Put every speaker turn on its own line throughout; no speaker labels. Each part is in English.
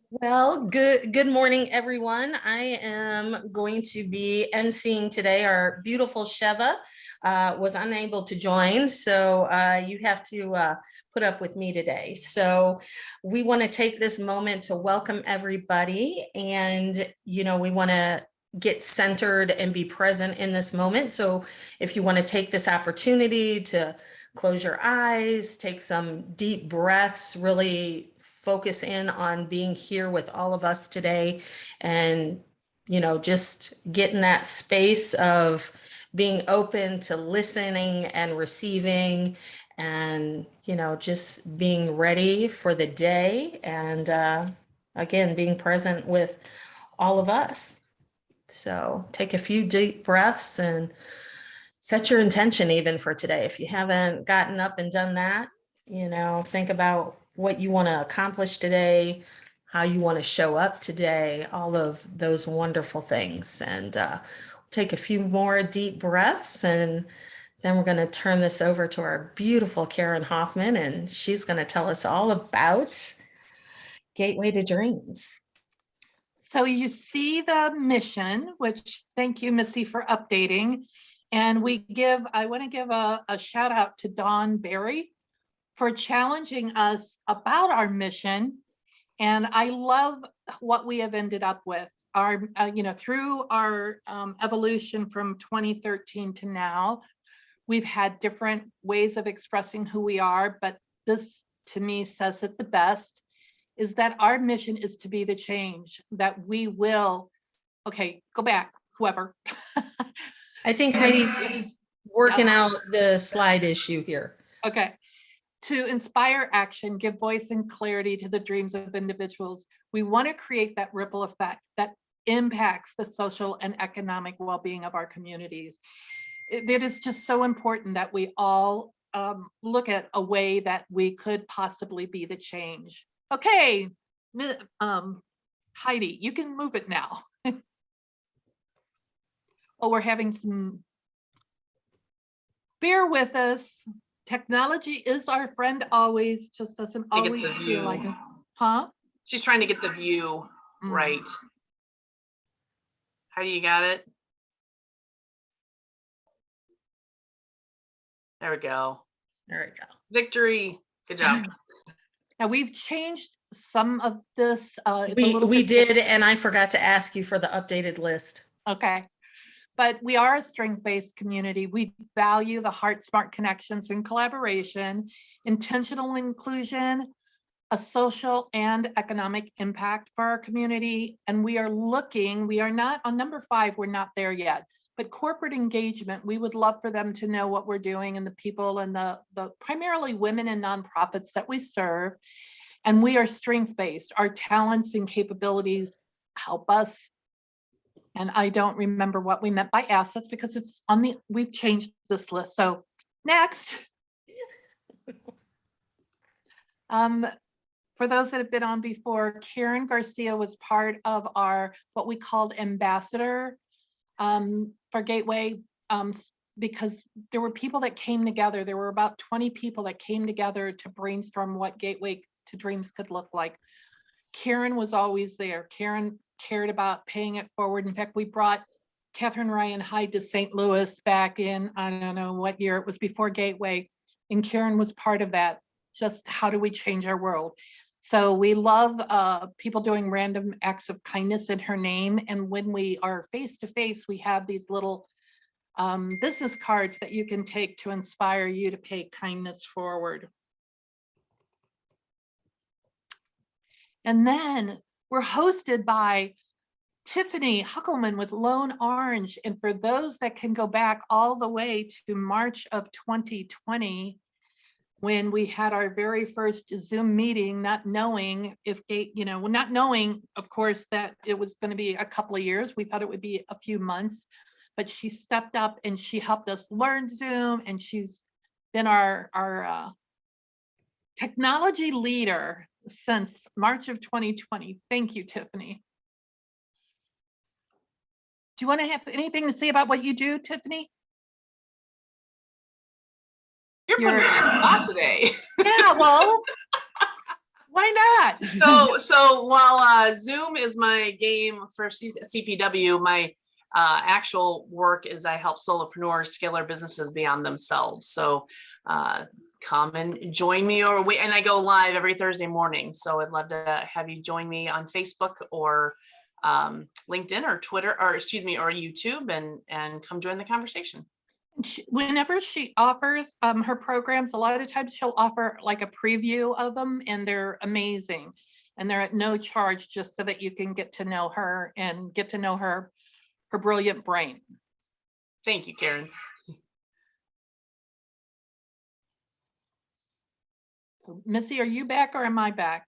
Well, good morning, everyone. I am going to be emceeing today. Our beautiful Sheva was unable to join, so you have to put up with me today. So we want to take this moment to welcome everybody, and we want to get centered and be present in this moment. So if you want to take this opportunity to close your eyes, take some deep breaths, really focus in on being here with all of us today, and just get in that space of being open to listening and receiving, and just being ready for the day, and again, being present with all of us. So take a few deep breaths and set your intention even for today. If you haven't gotten up and done that, think about what you want to accomplish today, how you want to show up today, all of those wonderful things. And take a few more deep breaths, and then we're going to turn this over to our beautiful Karen Hoffman, and she's going to tell us all about Gateway to Dreams.
So you see the mission, which thank you, Missy, for updating. And I want to give a shout out to Dawn Berry for challenging us about our mission. And I love what we have ended up with. Through our evolution from 2013 to now, we've had different ways of expressing who we are, but this to me says it the best, is that our mission is to be the change that we will. Okay, go back, whoever.
I think Heidi's working out the slide issue here.
Okay. To inspire action, give voice and clarity to the dreams of individuals. We want to create that ripple effect that impacts the social and economic well-being of our communities. It is just so important that we all look at a way that we could possibly be the change. Okay, Heidi, you can move it now. Oh, we're having some, bear with us. Technology is our friend always, just doesn't always feel like it. Huh?
She's trying to get the view right. How do you got it? There we go.
There we go.
Victory. Good job.
Now we've changed some of this.
We did, and I forgot to ask you for the updated list.
Okay. But we are a strength-based community. We value the heart-smart connections and collaboration, intentional inclusion, a social and economic impact for our community. And we are not on number 5, we're not there yet, but corporate engagement, we would love for them to know what we're doing and the people and the primarily women and nonprofits that we serve. And we are strength-based. Our talents and capabilities help us. And I don't remember what we meant by assets because it's we've changed this list. So next. For those that have been on before, Karen Garcia was part of our, what we called ambassador for Gateway, because there were people that came together. There were about 20 people that came together to brainstorm what Gateway to Dreams could look like. Karen was always there. Karen cared about paying it forward. In fact, we brought Catherine Ryan Hyde to St. Louis back in, I don't know what year, it was before Gateway, and Karen was part of that. Just how do we change our world? So we love people doing random acts of kindness in her name. And when we are face to face, we have these little business cards that you can take to inspire you to pay kindness forward. And then we're hosted by Tiffany Huckelman with Lone Orange. And for those that can go back all the way to March of 2020, when we had our very first Zoom meeting, not knowing if not knowing, of course, that it was going to be a couple of years. We thought it would be a few months, but she stepped up and she helped us learn Zoom, and she's been our technology leader since March of 2020. Thank you, Tiffany. Do you want to have anything to say about what you do, Tiffany?
You're putting me on the spot today.
Yeah, well, Why not?
So while Zoom is my game for CPW, my actual work is I help solopreneurs scale their businesses beyond themselves. So come and join me, and I go live every Thursday morning. So I'd love to have you join me on Facebook or LinkedIn or Twitter, or excuse me, or YouTube, and come join the conversation.
Whenever she offers her programs, a lot of times she'll offer like a preview of them, and they're amazing. And they're at no charge, just so that you can get to know her and get to know her brilliant brain.
Thank you, Karen.
So, Missy, are you back or am I back?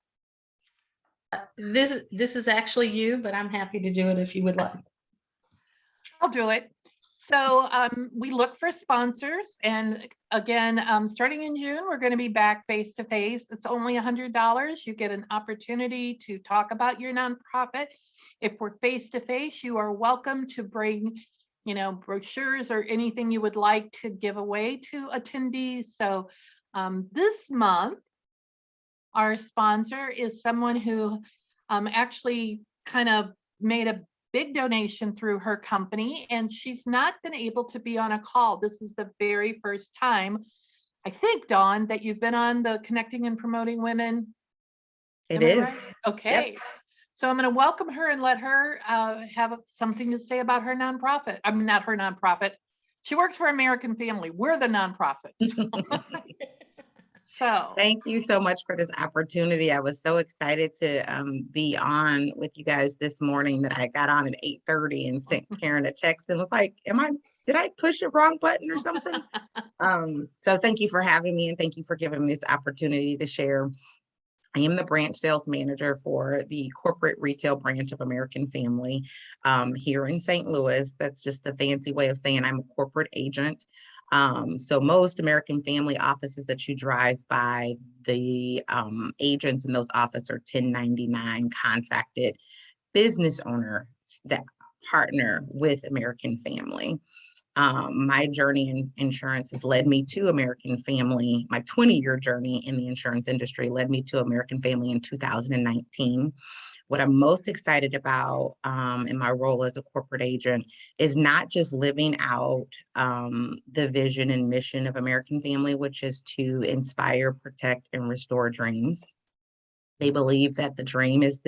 This is actually you, but I'm happy to do it if you would like.
I'll do it. So we look for sponsors, and again, starting in June, we're going to be back face to face. It's only $100. You get an opportunity to talk about your nonprofit. If we're face to face, you are welcome to bring, brochures or anything you would like to give away to attendees. So this month, our sponsor is someone who actually kind of made a big donation through her company, and she's not been able to be on a call. This is the very first time, I think, Dawn, that you've been on the Connecting and Promoting Women.
It is.
Right? Okay. Yep. So I'm going to welcome her and let her have something to say about her nonprofit. I mean, not her nonprofit. She works for American Family. We're the nonprofit. So
thank you so much for this opportunity. I was so excited to be on with you guys this morning that I got on at 8:30 and sent Karen a text and was like, did I push the wrong button or something? So thank you for having me, and thank you for giving me this opportunity to share. I am the branch sales manager for the corporate retail branch of American Family here in St. Louis. That's just a fancy way of saying I'm a corporate agent. So most American Family offices that you drive by, the agents in those offices are 1099 contracted business owners that partner with American Family. My journey in insurance has led me to American Family. My 20-year journey in the insurance industry led me to American Family in 2019. What I'm most excited about in my role as a corporate agent is not just living out the vision and mission of American Family, which is to inspire, protect, and restore dreams. They believe that the dream is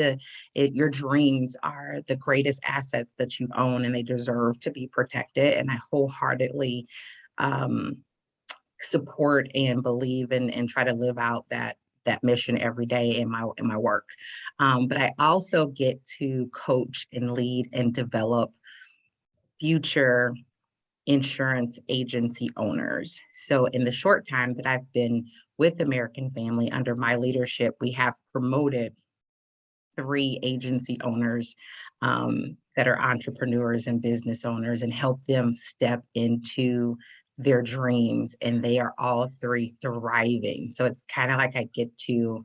your dreams are the greatest assets that you own, and they deserve to be protected. And I wholeheartedly support and believe and try to live out that mission every day in my work. But I also get to coach and lead and develop future insurance agency owners. So in the short time that I've been with American Family, under my leadership, we have promoted 3 agency owners that are entrepreneurs and business owners, and help them step into their dreams, and they are all 3 thriving. So it's kind of like I get to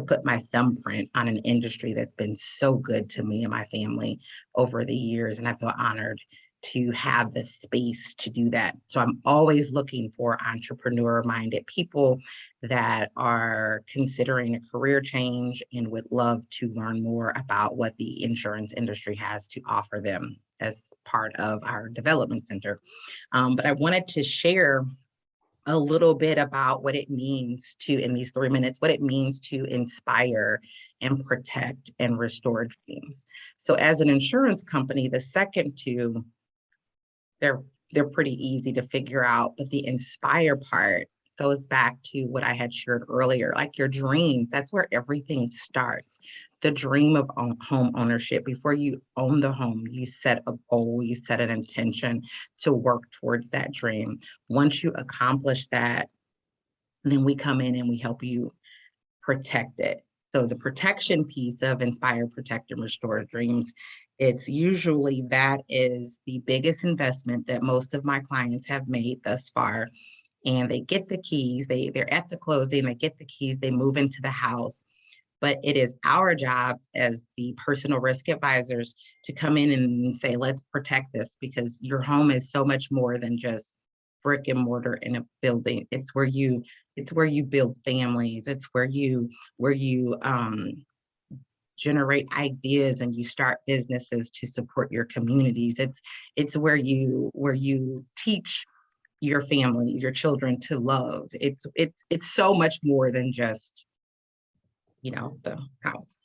put my thumbprint on an industry that's been so good to me and my family over the years, and I feel honored to have the space to do that. So I'm always looking for entrepreneur-minded people that are considering a career change and would love to learn more about what the insurance industry has to offer them as part of our development center. But I wanted to share a little bit about what it means to, in these 3 minutes, what it means to inspire and protect and restore dreams. So as an insurance company, the second 2, they're pretty easy to figure out, but the inspire part goes back to what I had shared earlier, like your dreams. That's where everything starts. The dream of home ownership. Before you own the home, you set a goal, you set an intention to work towards that dream. Once you accomplish that, then we come in and we help you protect it. So the protection piece of inspire, protect, and restore dreams, it's usually that is the biggest investment that most of my clients have made thus far. And they get the keys, they're at the closing, they get the keys, they move into the house. But it is our jobs as the personal risk advisors to come in and say, let's protect this, because your home is so much more than just brick and mortar in a building. It's where you build families. It's where you generate ideas and you start businesses to support your communities. It's where you teach your family, your children to love. It's so much more than just, the house.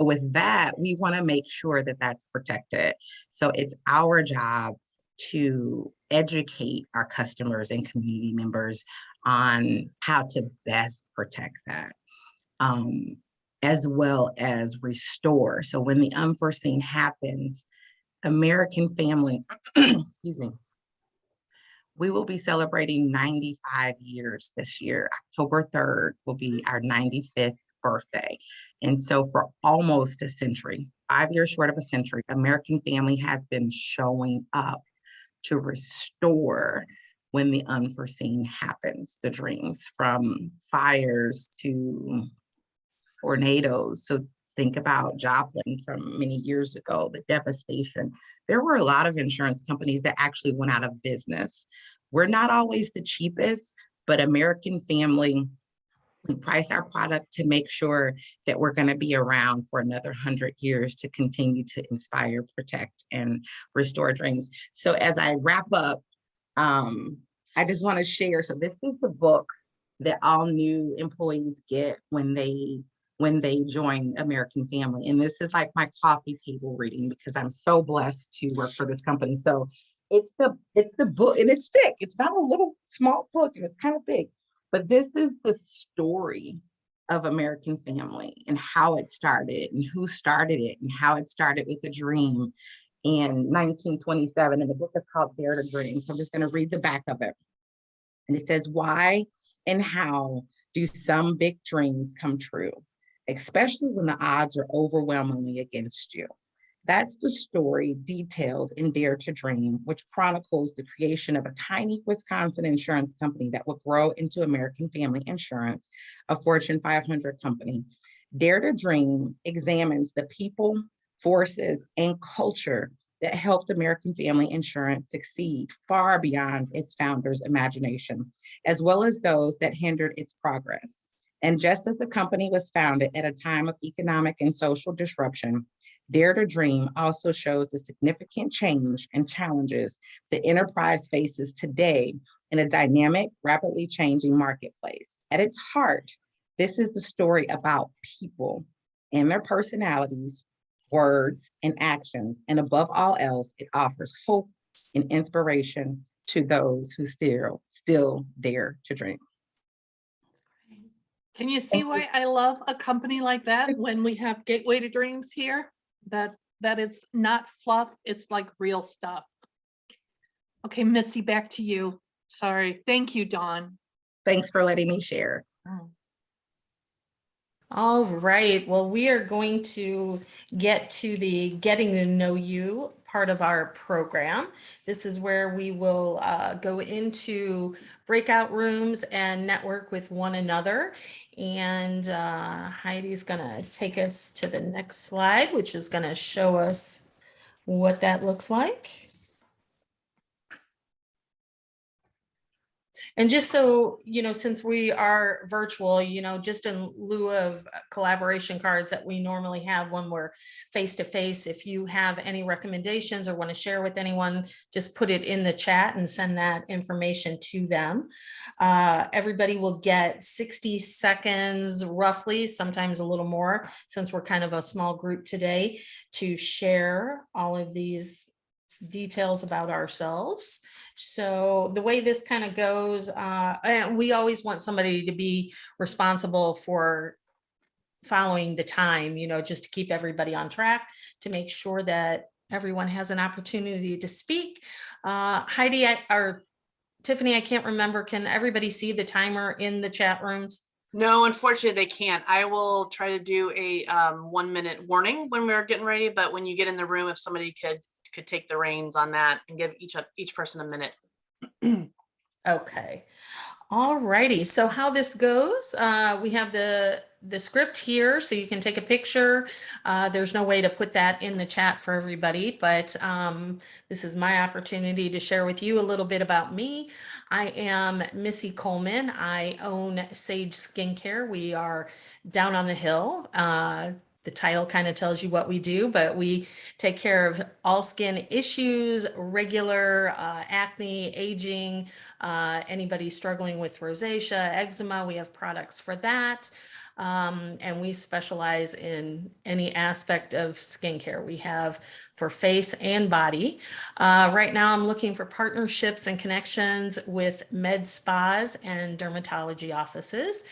With that, we want to make sure that that's protected. So it's our job to educate our customers and community members on how to best protect that, as well as restore. So when the unforeseen happens, American Family, excuse me, we will be celebrating 95 years this year. October 3rd will be our 95th birthday. And so for almost a century, 5 years short of a century, American Family has been showing up to restore when the unforeseen happens, the dreams, from fires to tornadoes. So think about Joplin from many years ago, the devastation. There were a lot of insurance companies that actually went out of business. We're not always the cheapest, but American Family, we price our product to make sure that we're going to be around for another 100 years to continue to inspire, protect, and restore dreams. So as I wrap up, I just want to share. So this is the book that all new employees get when they join American Family. And this is like my coffee table reading because I'm so blessed to work for this company. So it's the book, and it's thick. It's not a little small book, and it's kind of big. But this is the story of American Family and how it started and who started it and how it started with a dream in 1927. And the book is called Dare to Dream. So I'm just going to read the back of it. And it says, why and how do some big dreams come true, especially when the odds are overwhelmingly against you? That's the story detailed in Dare to Dream, which chronicles the creation of a tiny Wisconsin insurance company that will grow into American Family Insurance, a Fortune 500 company. Dare to Dream examines the people, forces, and culture that helped American Family Insurance succeed far beyond its founder's imagination, as well as those that hindered its progress. And just as the company was founded at a time of economic and social disruption, Dare to Dream also shows the significant change and challenges the enterprise faces today in a dynamic, rapidly changing marketplace. At its heart, this is the story about people and their personalities, words, and actions. And above all else, it offers hope and inspiration to those who still dare to dream.
Can you see why I love a company like that when we have Gateway to Dreams here? That it's not fluff, it's like real stuff. Okay, Misty, back to you. Sorry. Thank you, Dawn.
Thanks for letting me share.
All right, well, we are going to get to the getting to know you part of our program. This is where we will go into breakout rooms and network with one another. And Heidi's gonna take us to the next slide, which is gonna show us what that looks like. And just so, since we are virtual, just in lieu of collaboration cards that we normally have when we're face to face, if you have any recommendations or want to share with anyone, just put it in the chat and send that information to them. Everybody will get 60 seconds roughly, sometimes a little more, since we're kind of a small group today, to share all of these details about ourselves. So the way this kind of goes, and we always want somebody to be responsible for following the time, just to keep everybody on track, to make sure that everyone has an opportunity to speak. Heidi or Tiffany, I can't remember, can everybody see the timer in the chat rooms?
No, unfortunately they can't. I will try to do a 1 minute warning when we're getting ready, but when you get in the room, if somebody could take the reins on that and give each person a minute.
Okay. All righty, so how this goes, we have the script here, so you can take a picture. There's no way to put that in the chat for everybody, but this is my opportunity to share with you a little bit about me. I am Missy Coleman. I own Sage Skincare. We are down on the hill. The title kind of tells you what we do, but we take care of all skin issues, regular acne, aging, anybody struggling with rosacea, eczema, we have products for that. And we specialize in any aspect of skincare. We have for face and body. Right now, I'm looking for partnerships and connections with med spas and dermatology offices.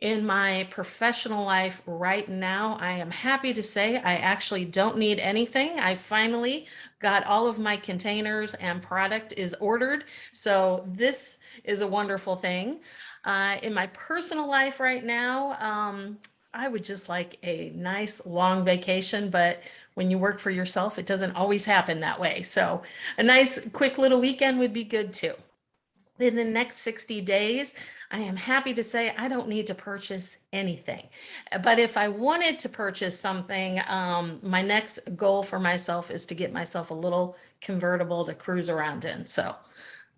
In my professional life right now, I am happy to say I actually don't need anything. I finally got all of my containers and product is ordered. So this is a wonderful thing. In my personal life right now, I would just like a nice long vacation, but when you work for yourself, it doesn't always happen that way. So a nice quick little weekend would be good too. In the next 60 days, I am happy to say I don't need to purchase anything. But if I wanted to purchase something, my next goal for myself is to get myself a little convertible to cruise around in. So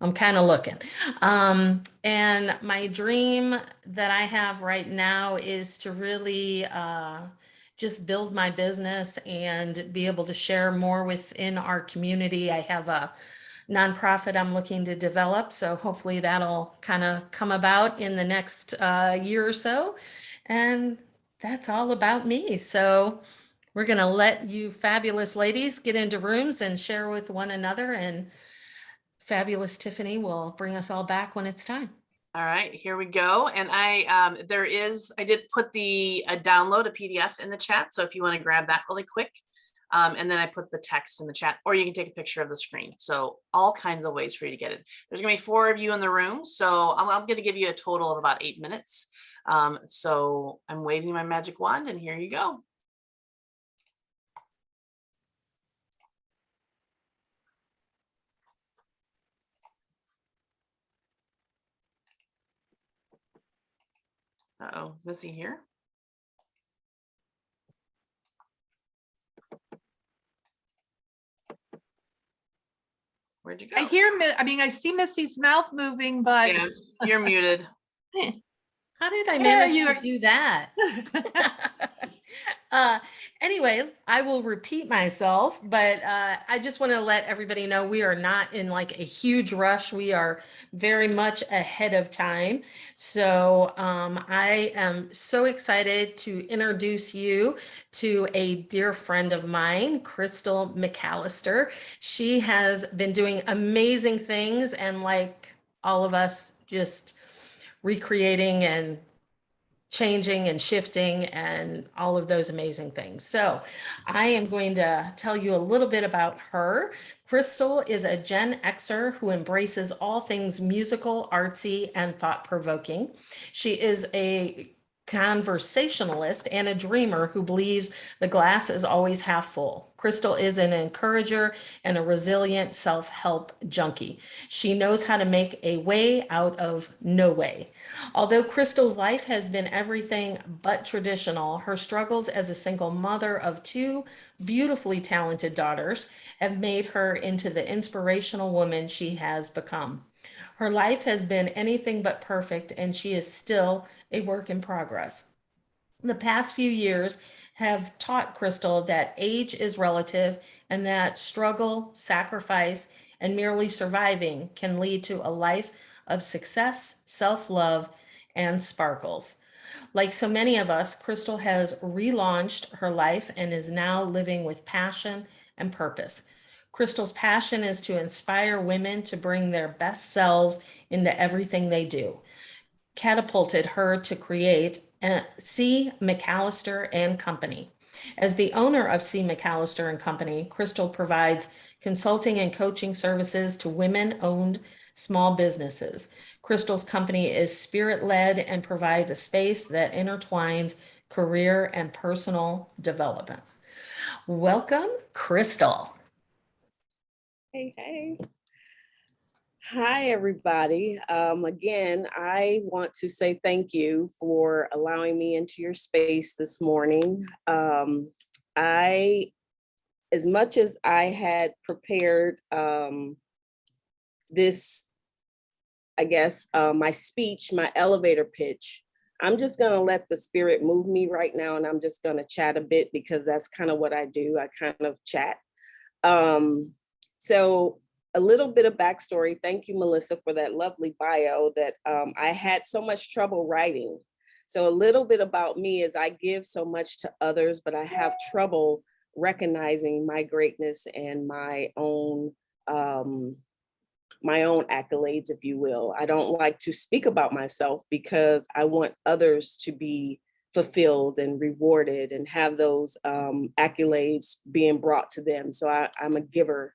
I'm kind of looking. And my dream that I have right now is to really just build my business and be able to share more within our community. I have a nonprofit I'm looking to develop. So hopefully that'll kind of come about in the next year or so. And that's all about me. So we're going to let you fabulous ladies get into rooms and share with one another. And fabulous Tiffany will bring us all back when it's time.
All right, here we go. And I did put a download, a PDF in the chat. So if you want to grab that really quick. And then I put the text in the chat, or you can take a picture of the screen. So all kinds of ways for you to get it. There's gonna be 4 of you in the room. So I'm gonna give you a total of about 8 minutes. So I'm waving my magic wand and here you go. Uh-oh, is Missy here? Where'd you go?
I see Missy's mouth moving, but
Yeah, you're muted.
How did I
Yeah,
manage to do that? Anyway, I will repeat myself, but I just want to let everybody know we are not in like a huge rush. We are very much ahead of time. So I am so excited to introduce you to a dear friend of mine, Crystal McAllister. She has been doing amazing things, and like all of us, just recreating and changing and shifting and all of those amazing things. So I am going to tell you a little bit about her. Crystal is a Gen Xer who embraces all things musical, artsy, and thought-provoking. She is a conversationalist and a dreamer who believes the glass is always half full. Crystal is an encourager and a resilient self-help junkie. She knows how to make a way out of no way. Although Crystal's life has been everything but traditional, her struggles as a single mother of 2 beautifully talented daughters have made her into the inspirational woman she has become. Her life has been anything but perfect, and she is still a work in progress. The past few years have taught Crystal that age is relative and that struggle, sacrifice, and merely surviving can lead to a life of success, self-love, and sparkles. Like so many of us, Crystal has relaunched her life and is now living with passion and purpose. Crystal's passion is to inspire women to bring their best selves into everything they do. Catapulted her to create C. McAllister and Company. As the owner of C. McAllister and Company, Crystal provides consulting and coaching services to women-owned small businesses. Crystal's company is spirit-led and provides a space that intertwines career and personal development. Welcome, Crystal.
Hey, hey. Hi, everybody. Again, I want to say thank you for allowing me into your space this morning. As much as I had prepared this, I guess, my speech, my elevator pitch, I'm just going to let the spirit move me right now, and I'm just going to chat a bit because that's kind of what I do. I kind of chat. So a little bit of backstory. Thank you, Melissa, for that lovely bio that I had so much trouble writing. So a little bit about me is I give so much to others, but I have trouble recognizing my greatness and my own accolades, if you will. I don't like to speak about myself because I want others to be fulfilled and rewarded and have those accolades being brought to them. So I'm a giver.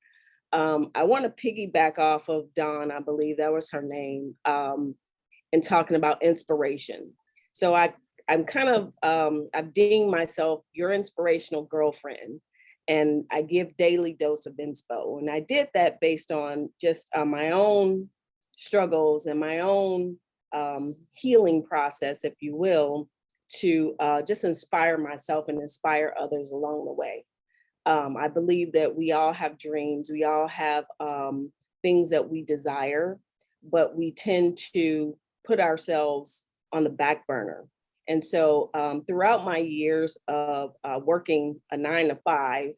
I want to piggyback off of Dawn, I believe that was her name, and talking about inspiration. So I'm kind of, I've deemed myself your inspirational girlfriend, and I give daily dose of inspo. And I did that based on just my own struggles and my own healing process, if you will, to just inspire myself and inspire others along the way. I believe that we all have dreams, we all have things that we desire, but we tend to put ourselves on the back burner. And so throughout my years of working a 9 to 5,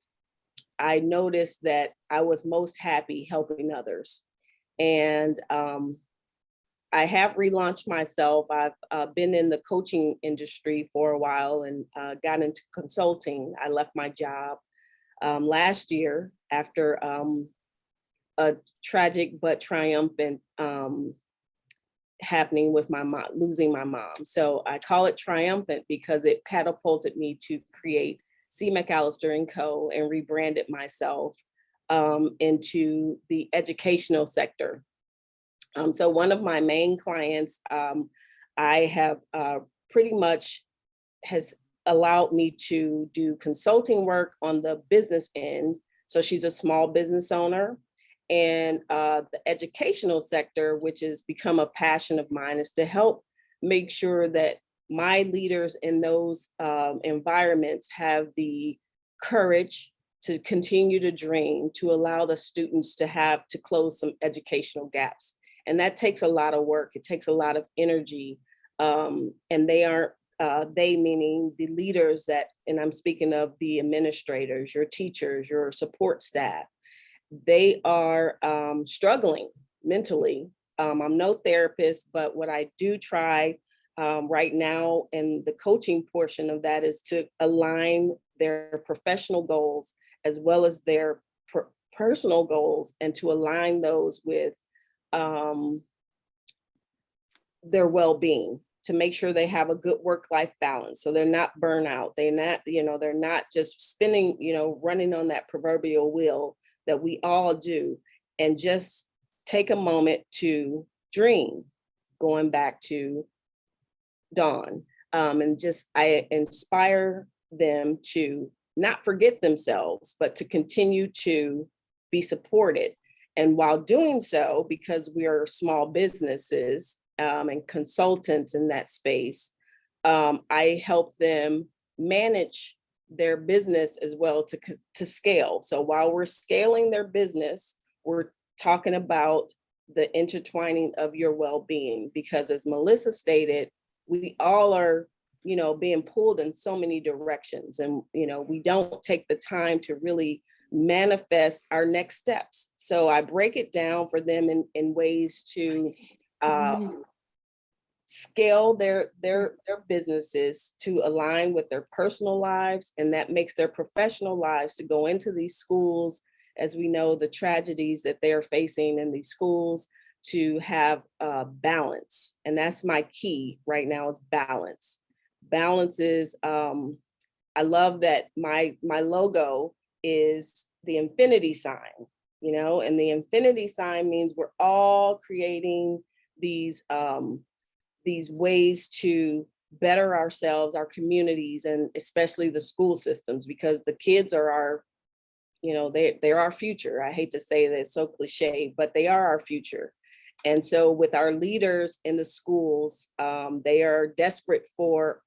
I noticed that I was most happy helping others. And I have relaunched myself. I've been in the coaching industry for a while and got into consulting. I left my job last year after a tragic but triumphant happening with my mom, losing my mom. So I call it triumphant because it catapulted me to create C. McAllister and Co. and rebranded myself into the educational sector. So one of my main clients I have pretty much has allowed me to do consulting work on the business end. So she's a small business owner. And the educational sector, which has become a passion of mine, is to help make sure that my leaders in those environments have the courage to continue to dream, to allow the students to close some educational gaps. And that takes a lot of work. It takes a lot of energy. And they aren't, they meaning the leaders that, and I'm speaking of the administrators, your teachers, your support staff, they are struggling mentally. I'm no therapist, but what I do try right now, and the coaching portion of that, is to align their professional goals as well as their personal goals, and to align those with their well-being, to make sure they have a good work-life balance. So they're not burnout. They're not just spinning, running on that proverbial wheel that we all do, and just take a moment to dream, going back to Dawn. And just, I inspire them to not forget themselves, but to continue to be supported. And while doing so, because we are small businesses and consultants in that space, I help them manage their business as well to scale. So while we're scaling their business, we're talking about the intertwining of your well-being, because as Melissa stated, we all are, being pulled in so many directions, and, we don't take the time to really manifest our next steps. So I break it down for them in ways to scale their businesses to align with their personal lives, and that makes their professional lives to go into these schools, as we know the tragedies that they're facing in these schools, to have balance. And that's my key right now, is balance. Balance is, I love that my logo is the infinity sign, and the infinity sign means we're all creating these ways to better ourselves, our communities, and especially the school systems, because the kids are our, they're our future. I hate to say that, it's so cliche, but they are our future. And so with our leaders in the schools, they are desperate for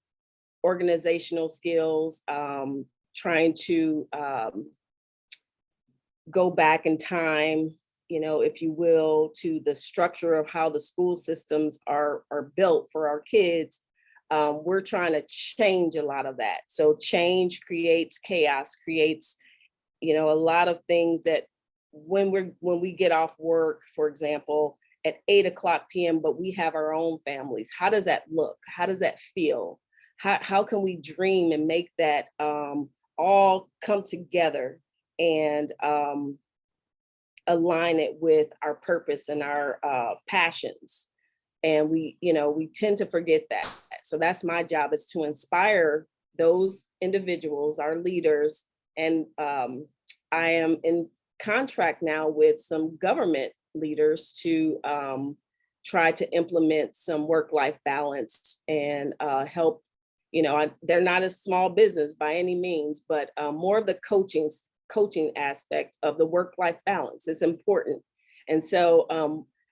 organizational skills, trying to go back in time, if you will, to the structure of how the school systems are built for our kids. We're trying to change a lot of that. So change creates chaos, creates, a lot of things that when we get off work, for example, at 8:00 p.m., but we have our own families. How does that look? How does that feel? How can we dream and make that all come together and align it with our purpose and our passions? And we tend to forget that. So that's my job, is to inspire those individuals, our leaders. And I am in contract now with some government leaders to try to implement some work-life balance and help. They're not a small business by any means, but more of the coaching aspect of the work-life balance is important. And so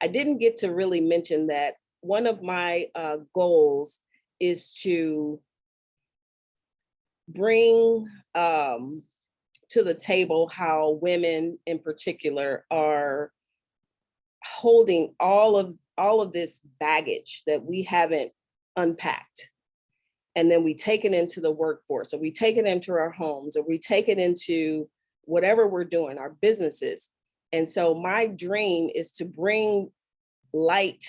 I didn't get to really mention that one of my goals is to bring to the table how women in particular are holding all of this baggage that we haven't unpacked. And then we take it into the workforce, or we take it into our homes, or we take it into whatever we're doing, our businesses. And so my dream is to bring light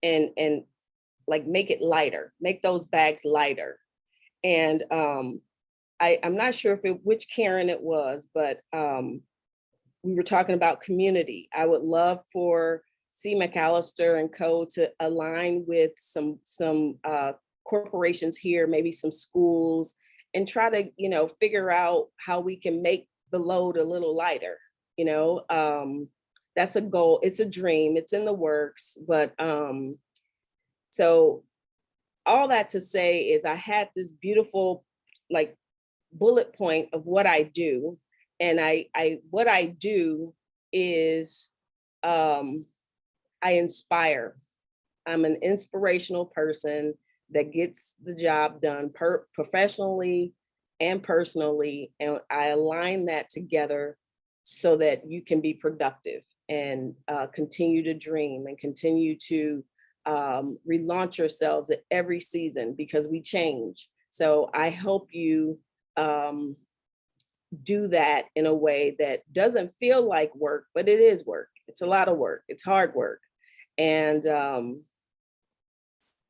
and like make it lighter, make those bags lighter. And I'm not sure which Karen it was, but we were talking about community. I would love for C. McAllister and Co. to align with some corporations here, maybe some schools, and try to, figure out how we can make the load a little lighter. That's a goal. It's a dream. It's in the works. But so all that to say is I had this beautiful bullet point of what I do. And what I do is I inspire. I'm an inspirational person that gets the job done professionally and personally. And I align that together so that you can be productive and continue to dream and continue to relaunch yourselves at every season, because we change. So I hope you do that in a way that doesn't feel like work, but it is work. It's a lot of work. It's hard work. And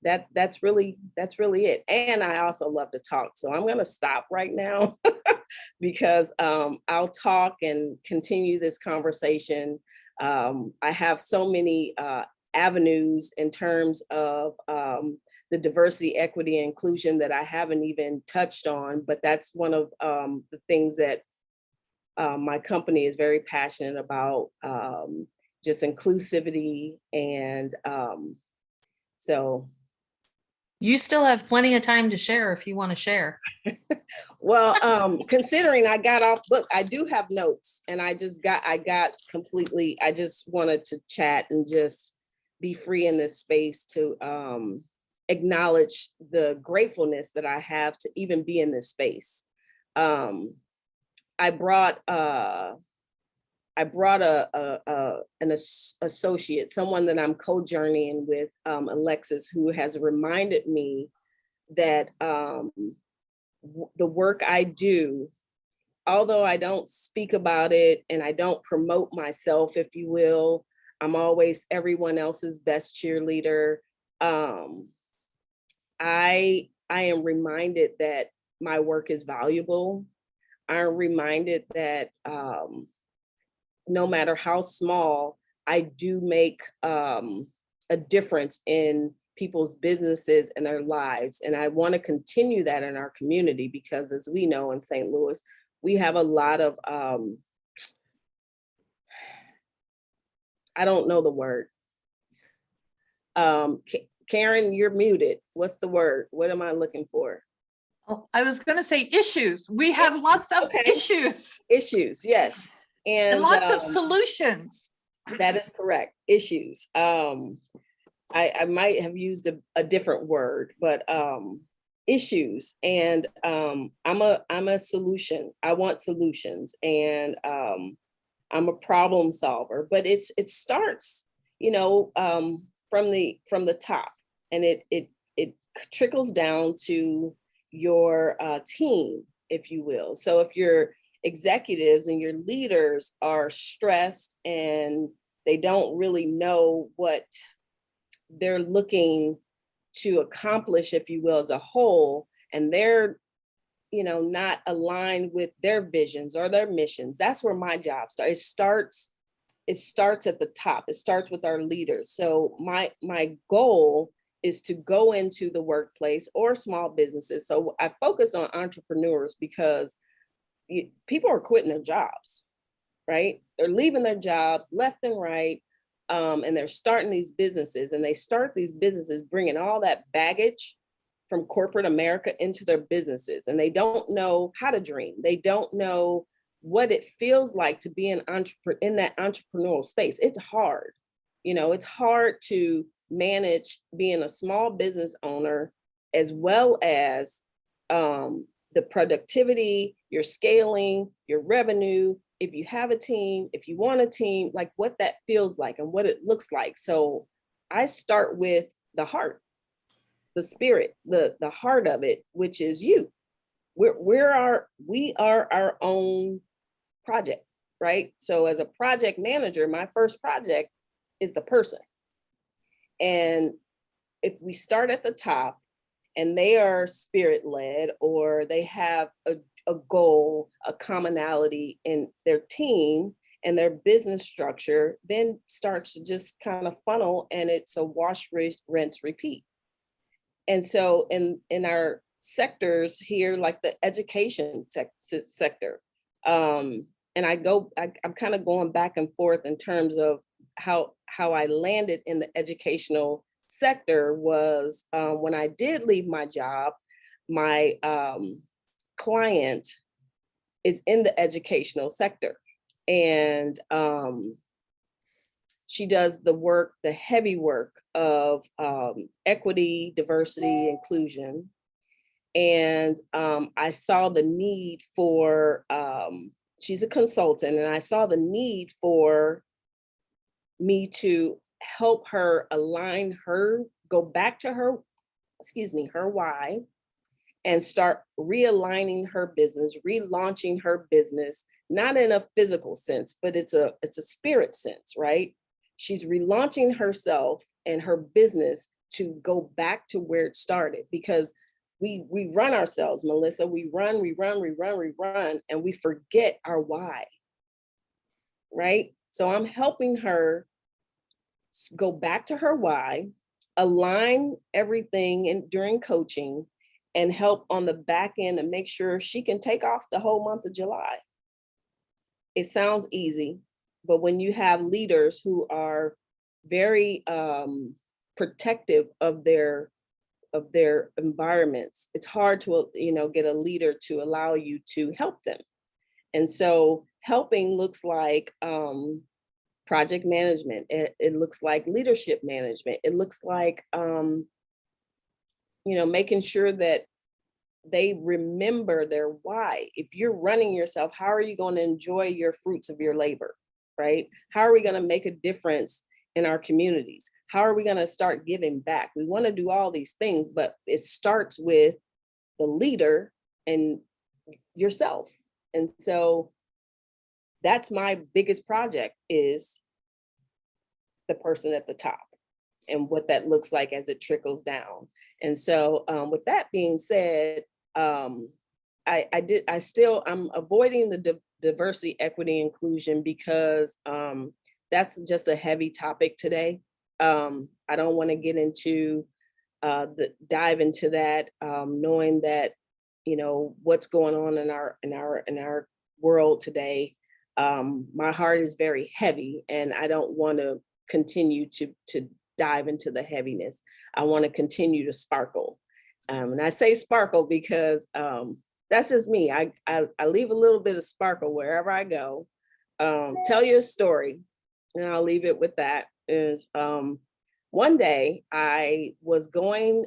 that's really it. And I also love to talk. So I'm going to stop right now because I'll talk and continue this conversation. I have so many avenues in terms of the diversity, equity, and inclusion that I haven't even touched on, but that's one of the things that my company is very passionate about, just inclusivity. And so.
You still have plenty of time to share if you want to share.
Well, considering I got off book, I do have notes, and I just wanted to chat and just be free in this space to acknowledge the gratefulness that I have to even be in this space. I brought an associate, someone that I'm co-journeying with, Alexis, who has reminded me that the work I do, although I don't speak about it and I don't promote myself, if you will, I'm always everyone else's best cheerleader. I am reminded that my work is valuable. I'm reminded that no matter how small, I do make a difference in people's businesses and their lives. And I want to continue that in our community, because as we know in St. Louis, we have a lot of, I don't know the word. Karen, you're muted. What's the word? What am I looking for?
Oh, I was going to say issues. We have lots of issues.
Issues, yes.
And lots of solutions.
That is correct. Issues. I might have used a different word, but issues. And I'm a solution. I want solutions, and I'm a problem solver. But it starts, from the top, and it trickles down to your team, if you will. So if your executives and your leaders are stressed and they don't really know what they're looking to accomplish, if you will, as a whole, and they're not aligned with their visions or their missions, that's where my job starts. It starts at the top. It starts with our leaders. So my goal is to go into the workplace or small businesses. So I focus on entrepreneurs because people are quitting their jobs, right? They're leaving their jobs left and right. And they're starting these businesses, and they start these businesses bringing all that baggage from corporate America into their businesses. And they don't know how to dream. They don't know what it feels like to be in that entrepreneurial space. It's hard. It's hard to manage being a small business owner, as well as the productivity, your scaling, your revenue. If you have a team, if you want a team, like what that feels like and what it looks like. So I start with the heart, the spirit, the heart of it, which is you. We are our own project, right? So as a project manager, my first project is the person. And if we start at the top and they are spirit led, or they have a goal, a commonality in their team and their business structure, then starts to just kind of funnel, and it's a wash, rinse, repeat. And so in our sectors here, like the education sector, and I'm kind of going back and forth in terms of how I landed in the educational sector was when I did leave my job, my client is in the educational sector, and she does the heavy work of equity, diversity, inclusion. And I saw the need for, she's a consultant, and I saw the need for me to help her align go back to her why, and start realigning her business, relaunching her business, not in a physical sense, but it's a spirit sense, right? She's relaunching herself and her business to go back to where it started, because we run ourselves, Melissa. We run, and we forget our why, right? So I'm helping her go back to her why, align everything during coaching, and help on the back end and make sure she can take off the whole month of July. It sounds easy, but when you have leaders who are very protective of their environments, it's hard to get a leader to allow you to help them. And so helping looks like project management. It looks like leadership management. It looks like making sure that they remember their why. If you're running yourself, how are you going to enjoy your fruits of your labor, right? How are we going to make a difference in our communities? How are we going to start giving back? We want to do all these things, but it starts with the leader and yourself. And so that's my biggest project, is the person at the top and what that looks like as it trickles down. And so with that being said, I'm avoiding the diversity, equity, inclusion, because that's just a heavy topic today. I don't want to get into dive into that, knowing that what's going on in our world today. My heart is very heavy, and I don't want to continue to dive into the heaviness. I want to continue to sparkle. And I say sparkle because that's just me. I leave a little bit of sparkle wherever I go. Tell you a story. and I'll leave it with that, is one day I was going,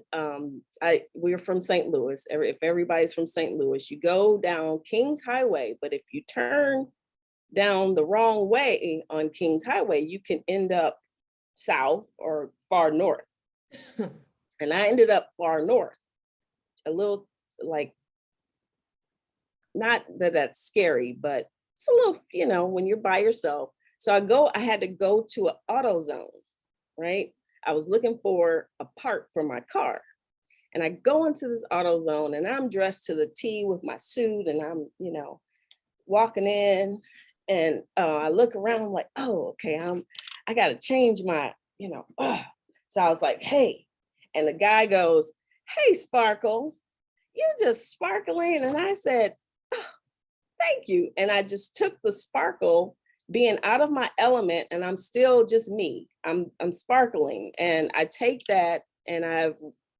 we're from St. Louis. If everybody's from St. Louis, you go down Kings Highway, but if you turn down the wrong way on Kings Highway, you can end up south or far north. And I ended up far north, a little, like, not that that's scary, but it's a little, you know, when you're by yourself. So I had to go to an AutoZone, right? I was looking for a part for my car. And I go into this AutoZone and I'm dressed to the T with my suit, and I'm, you know, walking in, and I look around, I'm like, oh, okay, I got to change my, you know, so I was like, hey, and the guy goes, hey, Sparkle, you just sparkling. And I said, oh, thank you. And I just took the sparkle, being out of my element, and I'm still just me. I'm sparkling, and I take that and I've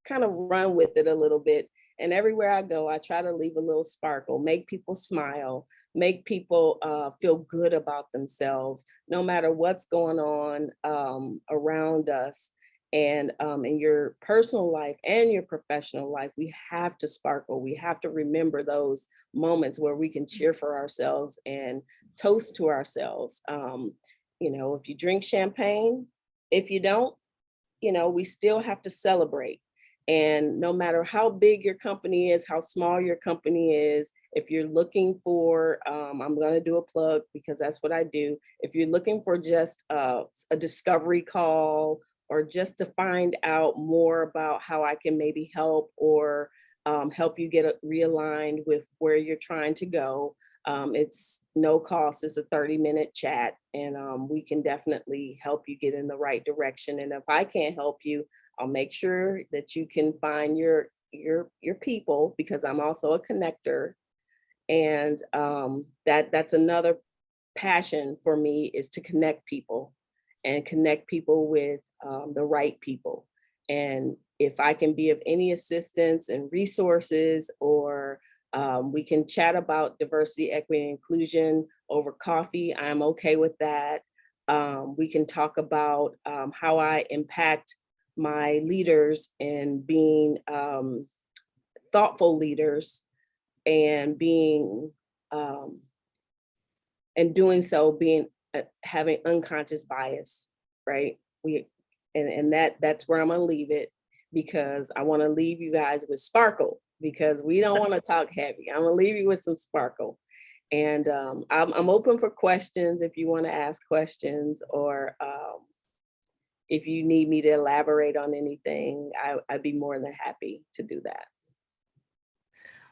kind of run with it a little bit. And everywhere I go, I try to leave a little sparkle, make people smile, make people feel good about themselves, no matter what's going on around us. And in your personal life and your professional life, we have to sparkle. We have to remember those moments where we can cheer for ourselves and toast to ourselves. You know, if you drink champagne, if you don't, you know, we still have to celebrate. And no matter how big your company is, how small your company is, if you're looking for, I'm going to do a plug because that's what I do. If you're looking for just a discovery call, or just to find out more about how I can maybe help, or help you get realigned with where you're trying to go, it's no cost. It's a 30-minute chat, and we can definitely help you get in the right direction. And if I can't help you, I'll make sure that you can find your people, because I'm also a connector. And that's another passion for me, is to connect people, and connect people with the right people. And if I can be of any assistance and resources, or we can chat about diversity, equity, and inclusion over coffee, I'm okay with that. We can talk about how I impact my leaders and being thoughtful leaders, and being and doing so, being having unconscious bias, right? That's where I'm gonna leave it, because I want to leave you guys with sparkle, because we don't want to talk heavy. I'm gonna leave you with some sparkle. And I'm open for questions if you want to ask questions, or if you need me to elaborate on anything, I'd be more than happy to do that.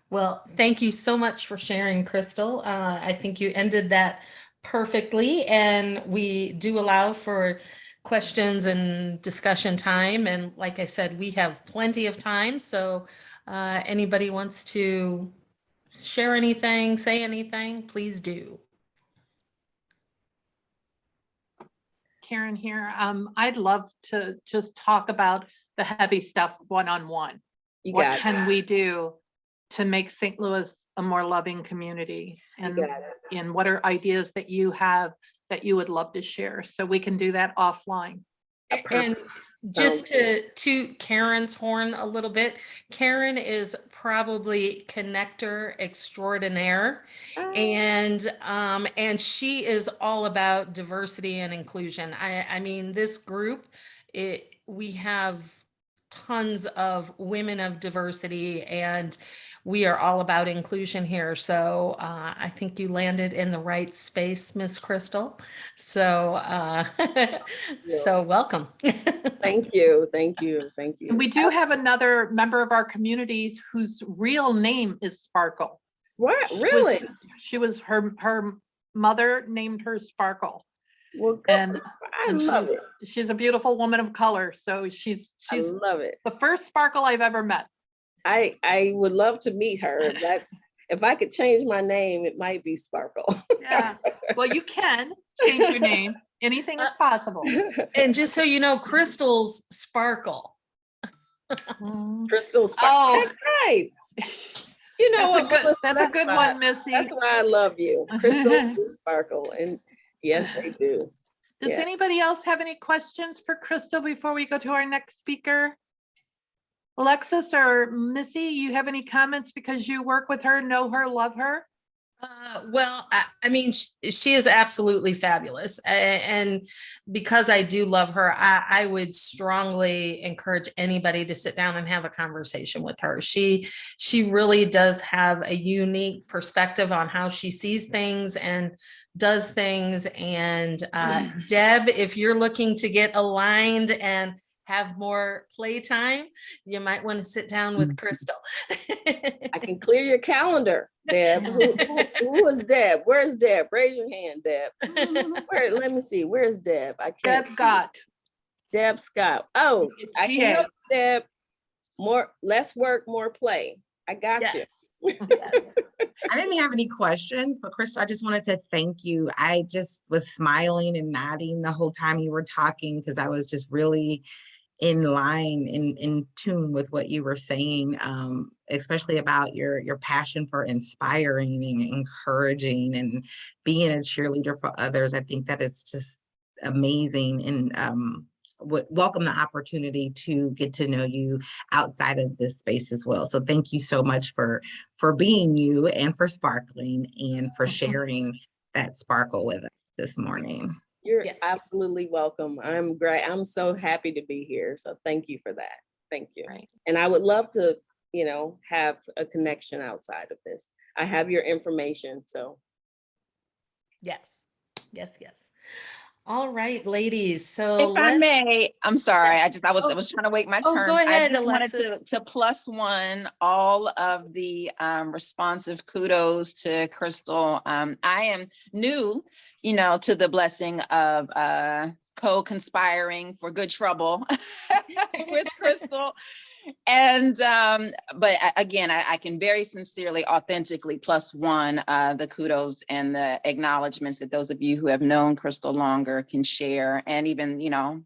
Well, thank you so much for sharing, Crystal. I think you ended that perfectly, and we do allow for questions and discussion time. And like I said, we have plenty of time. So anybody wants to share anything, say anything, please do.
Karen here. I'd love to just talk about the heavy stuff one-on-one. What can we do to make St. Louis a more loving community? And what are ideas that you have that you would love to share? So we can do that offline.
And just to toot Karen's horn a little bit, Karen is probably connector extraordinaire, and she is all about diversity and inclusion. I mean, this group, we have tons of women of diversity, and we are all about inclusion here. So I think you landed in the right space, Miss Crystal. So so welcome.
Thank you, thank you, thank you.
We do have another member of our communities whose real name is Sparkle.
What? Really?
She was her mother named her Sparkle.
Well,
and
I love it.
She's a beautiful woman of color. So she's
I love it.
The first Sparkle I've ever met.
I would love to meet her. If I could change my name, it might be Sparkle.
Yeah. Well, you can change your name. Anything is possible.
And just so you know, Crystal's Sparkle.
Crystal Sparkle.
Oh,
that's right. You know
that's a good one, Missy.
That's why I love you. Crystals do sparkle, and yes, they do.
Does
Yeah.
anybody else have any questions for Crystal before we go to our next speaker? Alexis or Missy, you have any comments because you work with her, know her, love her?
Well, I mean, she is absolutely fabulous. And because I do love her, I would strongly encourage anybody to sit down and have a conversation with her. She really does have a unique perspective on how she sees things and does things. And Deb, if you're looking to get aligned and have more playtime, you might want to sit down with Crystal.
I can clear your calendar, Deb. Who is Deb? Where's Deb? Raise your hand, Deb. Let me see. Where's Deb? I can't.
Deb Gott.
Deb Scott. Oh, I
She
can
is.
help you, Deb. Less work, more play. I got you.
Yes.
I didn't have any questions, but Crystal, I just wanted to thank you. I just was smiling and nodding the whole time you were talking because I was just really in line, in tune with what you were saying, especially about your passion for inspiring and encouraging and being a cheerleader for others. I think that it's just amazing, and welcome the opportunity to get to know you outside of this space as well. So thank you so much for being you and for sparkling and for sharing that sparkle with us this morning.
You're
Yes.
absolutely welcome. I'm great. I'm so happy to be here. So thank you for that. Thank you.
Right.
And I would love to, have a connection outside of this. I have your information. So
Yes. All right, ladies. So
If I may, I'm sorry.
Yes.
I was trying to wait my
Oh,
turn.
go ahead,
I just
Alexis.
wanted to plus one all of the responsive kudos to Crystal. I am new, to the blessing of co-conspiring for good trouble with Crystal. And but again, I can very sincerely, authentically plus one the kudos and the acknowledgments that those of you who have known Crystal longer can share, and even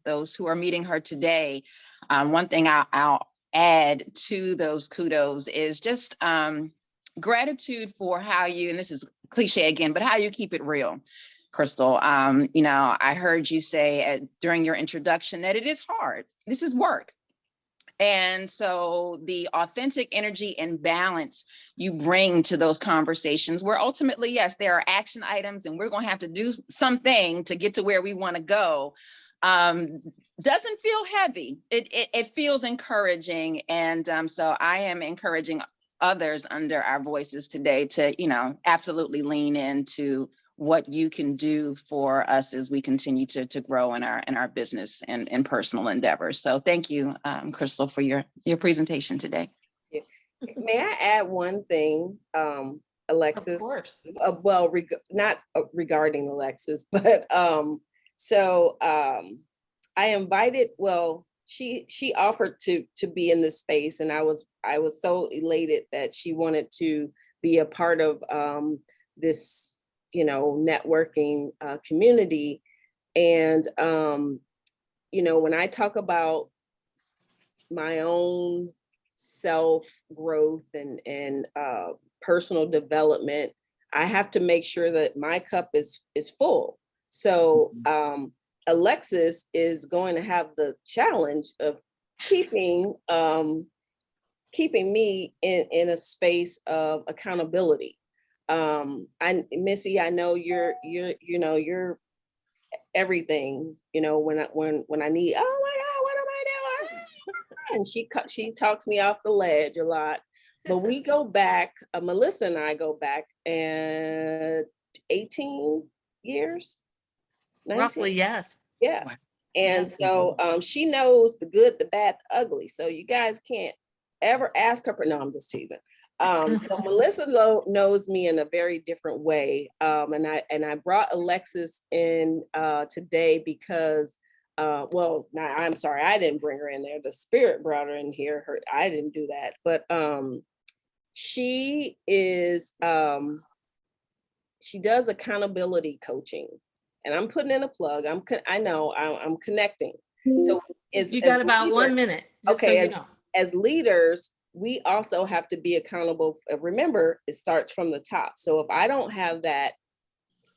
those who are meeting her today. One thing I'll add to those kudos is just gratitude for how you, and this is cliche again, but how you keep it real. Crystal, I heard you say during your introduction that it is hard. This is work. And so the authentic energy and balance you bring to those conversations, where ultimately, yes, there are action items and we're going to have to do something to get to where we want to go, doesn't feel heavy. It feels encouraging. And so I am encouraging others under our voices today to, absolutely lean into what you can do for us as we continue to grow in our business and personal endeavors. So thank you, Crystal, for your presentation today.
may I add one thing, Alexis?
Of course.
Well, not regarding Alexis, but I invited, she offered to be in this space, and I was so elated that she wanted to be a part of this networking community. And when I talk about my own self growth and personal development, I have to make sure that my cup is full. So Alexis is going to have the challenge of keeping me in a space of accountability. Missy, I know you're everything, when I need, oh my God, what am I doing? And she talks me off the ledge a lot, but we go back, Melissa and I go back and 18 years. 19?
Roughly, yes.
Yeah.
Wow.
And
Yes.
so she knows the good, the bad, the ugly. So you guys can't ever ask her, no, I'm just teasing. So Melissa knows me in a very different way. And I brought Alexis in today because, I'm sorry, I didn't bring her in there. The spirit brought her in here. I didn't do that. But she is, she does accountability coaching. And I'm putting in a plug. I'm connecting. So
You got about 1 minute. Just
Okay,
so you know.
As leaders, we also have to be accountable. Remember, it starts from the top. So if I don't have that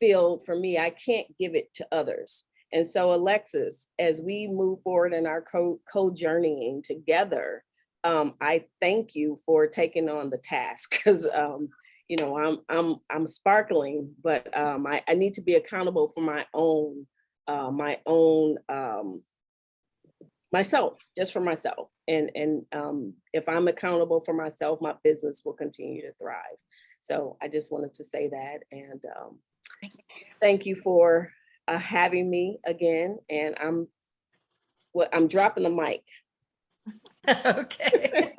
filled for me, I can't give it to others. And so Alexis, as we move forward in our co-journeying together, I thank you for taking on the task, because you know, I'm sparkling, but I need to be accountable for my own myself, just for myself. And if I'm accountable for myself, my business will continue to thrive. So I just wanted to say that, and thank you for having me again. And I'm dropping the mic.
Okay.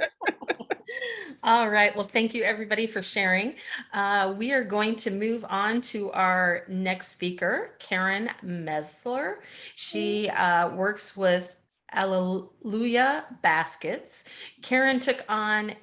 All right. Well, thank you everybody for sharing. We are going to move on to our next speaker, Karen Mesler. She works with Alleluia Baskets. Karen took an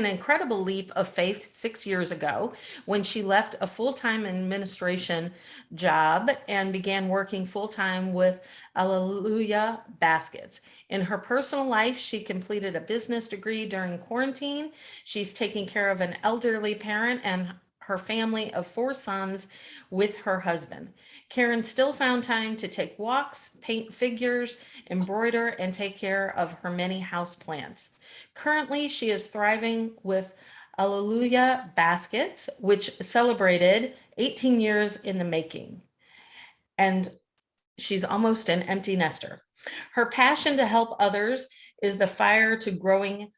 incredible leap of faith 6 years ago when she left a full-time administration job and began working full-time with Alleluia Baskets. In her personal life, she completed a business degree during quarantine. She's taking care of an elderly parent and her family of 4 sons with her husband. Karen still found time to take walks, paint figures, embroider, and take care of her many houseplants. Currently, she is thriving with Alleluia Baskets, which celebrated 18 years in the making. And she's almost an empty nester. Her passion to help others is the fire to growing.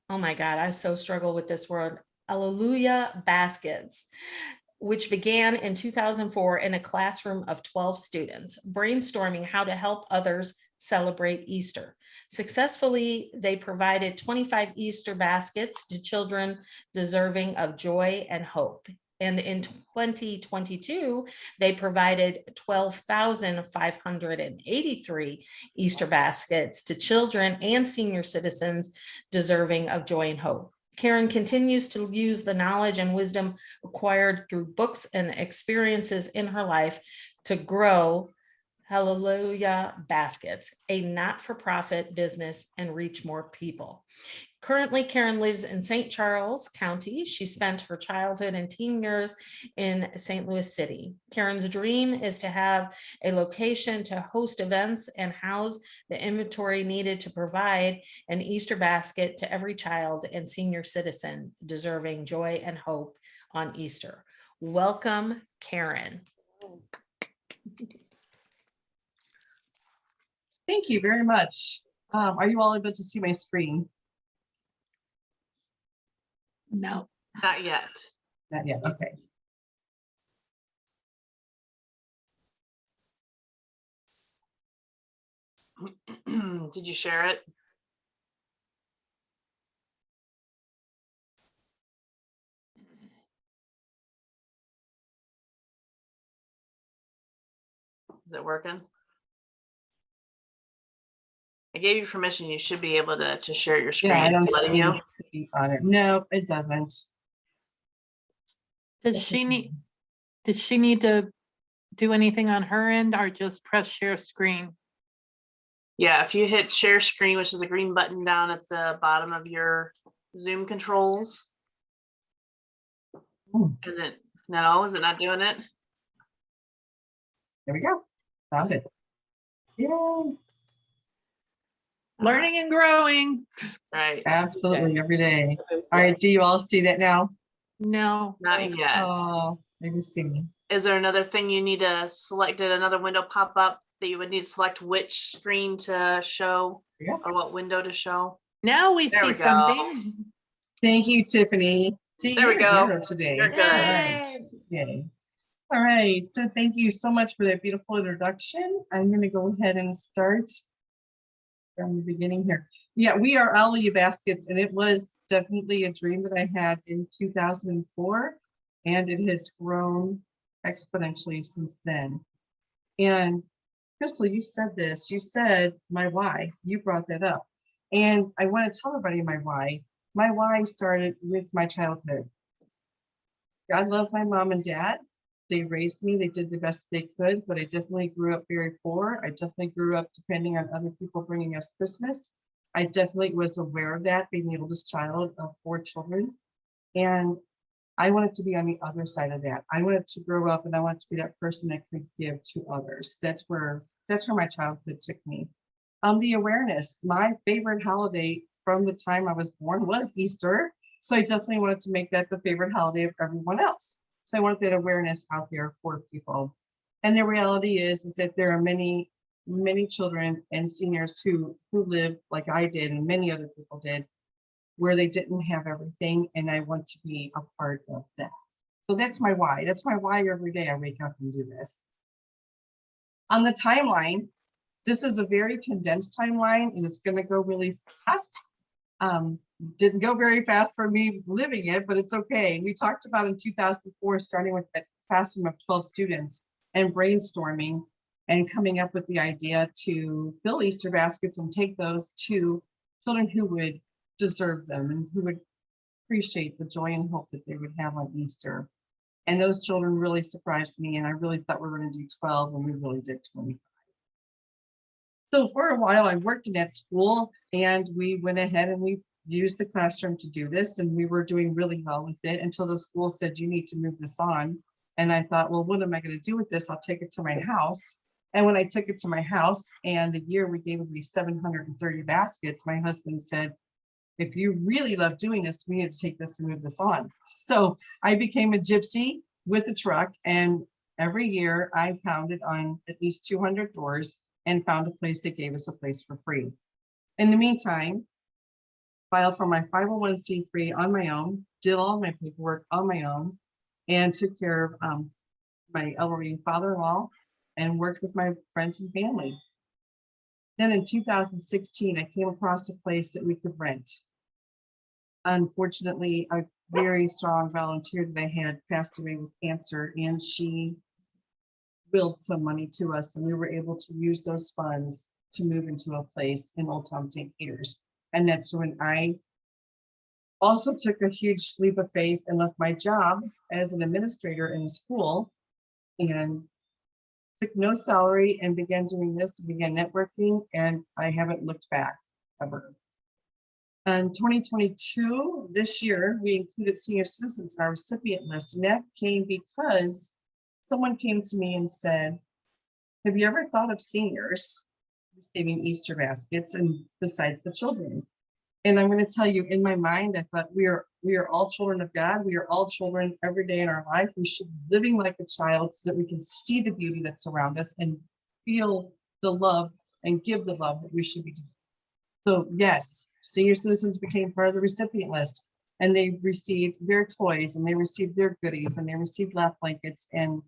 Oh my God, I so struggle with this word. Alleluia Baskets, which began in 2004 in a classroom of 12 students, brainstorming how to help others celebrate Easter. Successfully, they provided 25 Easter baskets to children deserving of joy and hope. And in 2022, they provided 12,583 Easter baskets to children and senior citizens deserving of joy and hope. Karen continues to use the knowledge and wisdom acquired through books and experiences in her life to grow Alleluia Baskets, a not-for-profit business, and reach more people. Currently, Karen lives in St. Charles County. She spent her childhood and teen years in St. Louis City. Karen's dream is to have a location to host events and house the inventory needed to provide an Easter basket to every child and senior citizen deserving joy and hope on Easter. Welcome, Karen.
Thank you very much. Are you all able to see my screen?
No.
Not yet.
Not yet, okay.
Did you share it? Is it working? I gave you permission. You should be able to share your screen.
Yeah, I don't
Is it letting you?
see on it. No, it doesn't.
Does she need to do anything on her end, or just press share screen?
Yeah, if you hit share screen, which is a green button down at the bottom of your Zoom controls.
Hmm.
And then, no, is it not doing it?
There we go. Found it. Yay.
Learning and growing.
Right,
Absolutely, every day. All right, do you all see that now?
No.
not yet.
Oh, maybe see me.
Is there another thing you need to select? Did another window pop up that you would need to select which screen to show
Yeah.
or what window to show?
Now we
There
see
we go.
something.
Thank you, Tiffany. See,
There we
you're
go.
a hero today.
You're good.
All right. Yay. All right, so thank you so much for that beautiful introduction. I'm going to go ahead and start from the beginning here. Yeah, we are Alleluia Baskets, and it was definitely a dream that I had in 2004, and it has grown exponentially since then. And Crystal, you said this, you said my why, you brought that up. And I want to tell everybody my why. My why started with my childhood. I love my mom and dad. They raised me, they did the best they could, but I definitely grew up very poor. I definitely grew up depending on other people bringing us Christmas. I definitely was aware of that, being the oldest child of 4 children. And I wanted to be on the other side of that. I wanted to grow up and I wanted to be that person that could give to others. That's where my childhood took me. The awareness, my favorite holiday from the time I was born was Easter. So I definitely wanted to make that the favorite holiday of everyone else. So I wanted that awareness out there for people. And the reality is that there are many children and seniors who live like I did and many other people did, where they didn't have everything, and I want to be a part of that. So that's my why. That's my why every day I wake up and do this. On the timeline, this is a very condensed timeline and it's going to go really fast. Didn't go very fast for me living it, but it's okay. We talked about in 2004, starting with a classroom of 12 students and brainstorming and coming up with the idea to fill Easter baskets and take those to children who would deserve them and who would appreciate the joy and hope that they would have on Easter. And those children really surprised me, and I really thought we were going to do 12, and we really did 25. So for a while I worked in that school, and we went ahead and we used the classroom to do this, and we were doing really well with it until the school said, you need to move this on. And I thought, well, what am I going to do with this? I'll take it to my house. And when I took it to my house, and the year we gave away 730 baskets, my husband said, if you really love doing this, we need to take this and move this on. So I became a gypsy with a truck, and every year I pounded on at least 200 doors and found a place that gave us a place for free. In the meantime, filed for my 501c3 on my own, did all my paperwork on my own, and took care of my elderly father-in-law and worked with my friends and family. Then in 2016, I came across a place that we could rent. Unfortunately, a very strong volunteer that I had passed away with cancer, and she willed some money to us, and we were able to use those funds to move into a place in Old Town St. Peter's. And that's when I also took a huge leap of faith and left my job as an administrator in a school and took no salary and began doing this, began networking, and I haven't looked back ever. In 2022, this year, we included senior citizens in our recipient list, and that came because someone came to me and said, have you ever thought of seniors receiving Easter baskets and besides the children? And I'm going to tell you, in my mind, I thought we are all children of God. We are all children every day in our life. We should be living like a child so that we can see the beauty that's around us and feel the love and give the love that we should be doing. So yes, senior citizens became part of the recipient list, and they received their toys and they received their goodies and they received lap blankets. And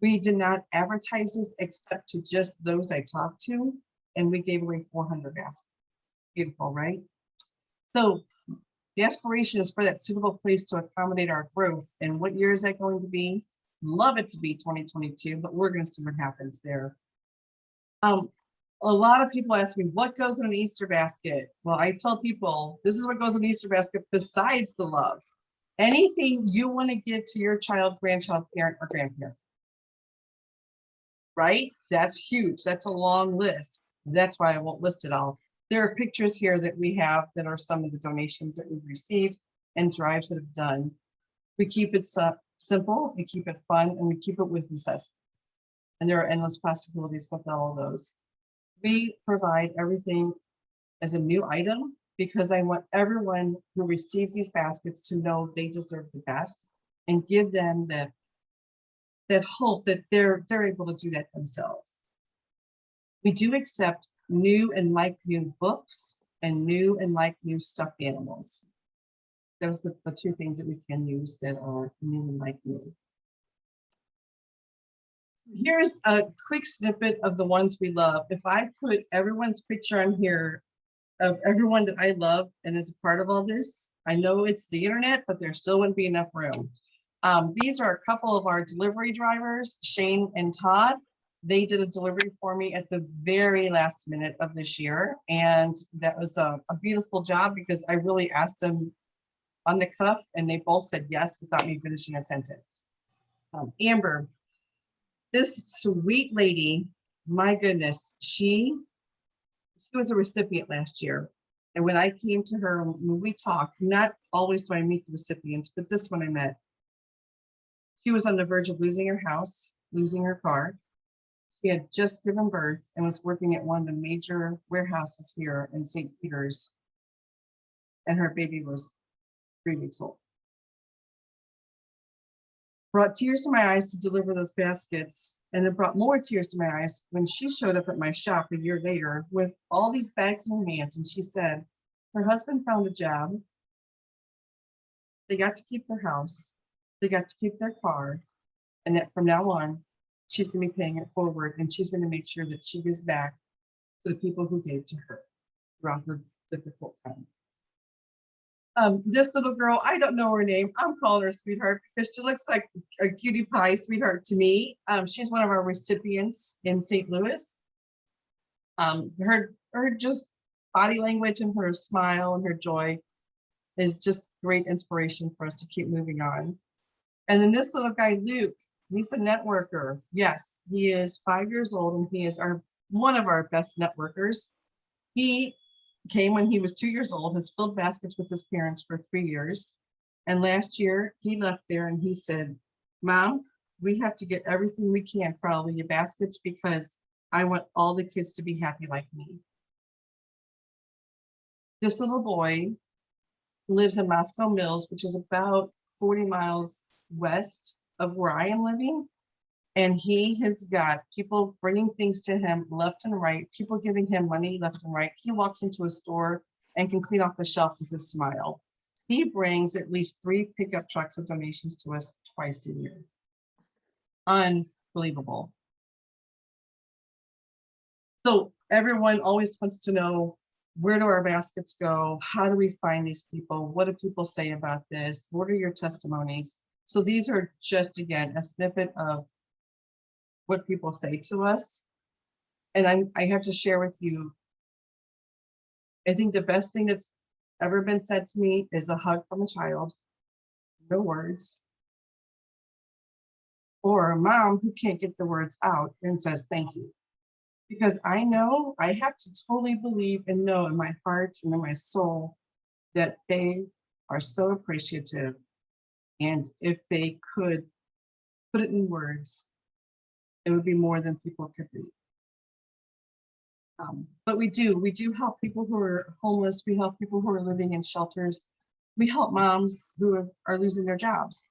we did not advertise this except to just those I talked to, and we gave away 400 baskets. Beautiful, right? So the aspiration is for that suitable place to accommodate our growth. And what year is that going to be? Love it to be 2022, but we're going to see what happens there. A lot of people ask me, what goes in an Easter basket? Well, I tell people, this is what goes in an Easter basket besides the love. Anything you want to give to your child, grandchild, parent, or grandparent. Right? That's huge. That's a long list. That's why I won't list it all. There are pictures here that we have that are some of the donations that we've received and drives that have done. We keep it simple, we keep it fun, and we keep it with necessity. And there are endless possibilities with all of those. We provide everything as a new item because I want everyone who receives these baskets to know they deserve the best and give them that hope that they're able to do that themselves. We do accept new and like new books and new and like new stuffed animals. Those are the two things that we can use that are new and like new. Here's a quick snippet of the ones we love. If I put everyone's picture on here of everyone that I love and is a part of all this, I know it's the internet, but there still wouldn't be enough room. These are a couple of our delivery drivers, Shane and Todd. They did a delivery for me at the very last minute of this year. And that was a beautiful job because I really asked them on the cuff and they both said yes without me finishing a sentence. Amber, this sweet lady, my goodness, she was a recipient last year. And when I came to her, when we talked, not always do I meet the recipients, but this one I met. She was on the verge of losing her house, losing her car. She had just given birth and was working at one of the major warehouses here in St. Peter's. And her baby was 3 weeks old. Brought tears to my eyes to deliver those baskets. And it brought more tears to my eyes when she showed up at my shop a year later with all these bags in her hands. And she said, her husband found a job. They got to keep their house. They got to keep their car. And that from now on, she's going to be paying it forward. And she's going to make sure that she gives back to the people who gave to her throughout her difficult time. This little girl, I don't know her name. I'm calling her sweetheart because she looks like a cutie pie sweetheart to me. She's one of our recipients in St. Louis. Her just body language and her smile and her joy is just great inspiration for us to keep moving on. And then this little guy, Luke, he's a networker. Yes, he is 5 years old and he is one of our best networkers. He came when he was 2 years old, has filled baskets with his parents for 3 years. And last year he left there and he said, Mom, we have to get everything we can for all of your baskets because I want all the kids to be happy like me. This little boy lives in Moscow Mills, which is about 40 miles west of where I am living. And he has got people bringing things to him left and right, people giving him money left and right. He walks into a store and can clean off the shelf with a smile. He brings at least 3 pickup trucks of donations to us twice a year. Unbelievable. So everyone always wants to know, where do our baskets go? How do we find these people? What do people say about this? What are your testimonies? So these are just, again, a snippet of what people say to us. And I have to share with you, I think the best thing that's ever been said to me is a hug from a child, no words, or a mom who can't get the words out and says thank you. Because I know I have to totally believe and know in my heart and in my soul that they are so appreciative. And if they could put it in words, it would be more than people could read. But we do help people who are homeless. We help people who are living in shelters. We help moms who are losing their jobs.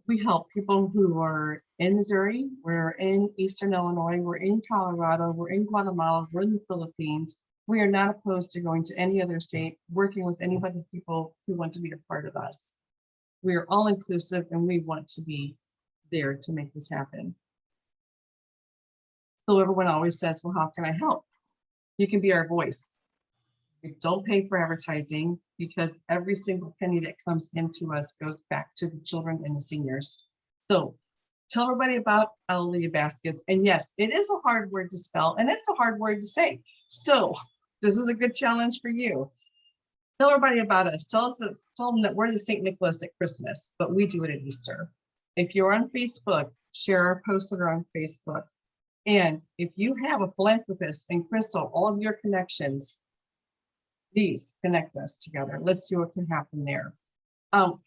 We help people who are in Missouri, we're in Eastern Illinois, we're in Colorado, we're in Guatemala, we're in the Philippines. We are not opposed to going to any other state, working with any other people who want to be a part of us. We are all inclusive and we want to be there to make this happen. So everyone always says, well, how can I help? You can be our voice. We don't pay for advertising because every single penny that comes into us goes back to the children and the seniors. So tell everybody about Hallelujah Baskets. And yes, it is a hard word to spell and it's a hard word to say. So this is a good challenge for you. Tell everybody about us. Tell them that we're the St. Nicholas at Christmas, but we do it at Easter. If you're on Facebook, share our posts that are on Facebook. And if you have a philanthropist and Crystal, all of your connections, please connect us together. Let's see what can happen there.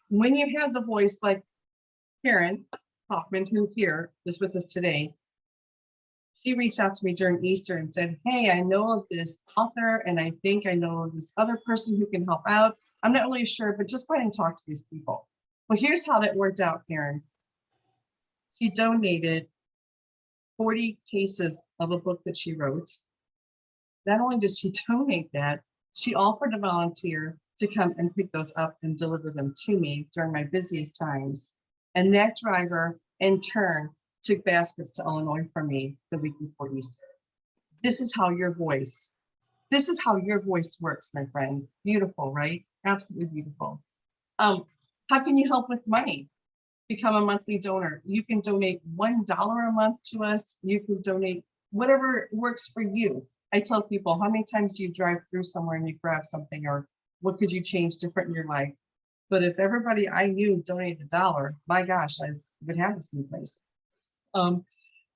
When you have the voice like Karen Hoffman, who here is with us today, she reached out to me during Easter and said, hey, I know of this author and I think I know of this other person who can help out. I'm not really sure, but just go ahead and talk to these people. Well, here's how that worked out, Karen. She donated 40 cases of a book that she wrote. Not only did she donate that, she offered a volunteer to come and pick those up and deliver them to me during my busiest times. And that driver, in turn, took baskets to Illinois for me the week before Easter. This is how your voice works, my friend. Beautiful, right? Absolutely beautiful. How can you help with money? Become a monthly donor. You can donate $1 a month to us. You can donate whatever works for you. I tell people, how many times do you drive through somewhere and you grab something, or what could you change different in your life? But if everybody I knew donated $1, my gosh, I would have this new place.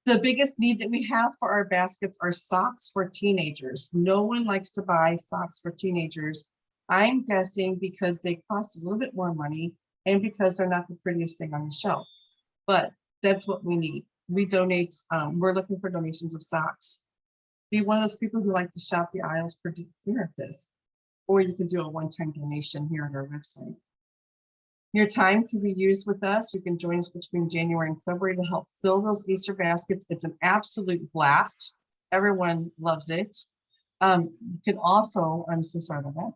The biggest need that we have for our baskets are socks for teenagers. No one likes to buy socks for teenagers. I'm guessing because they cost a little bit more money and because they're not the prettiest thing on the shelf. But that's what we need. We donate, we're looking for donations of socks. Be one of those people who like to shop the aisles for clearances, or you can do a one-time donation here at our website. Your time can be used with us. You can join us between January and February to help fill those Easter baskets. It's an absolute blast. Everyone loves it. You can also, I'm so sorry about that.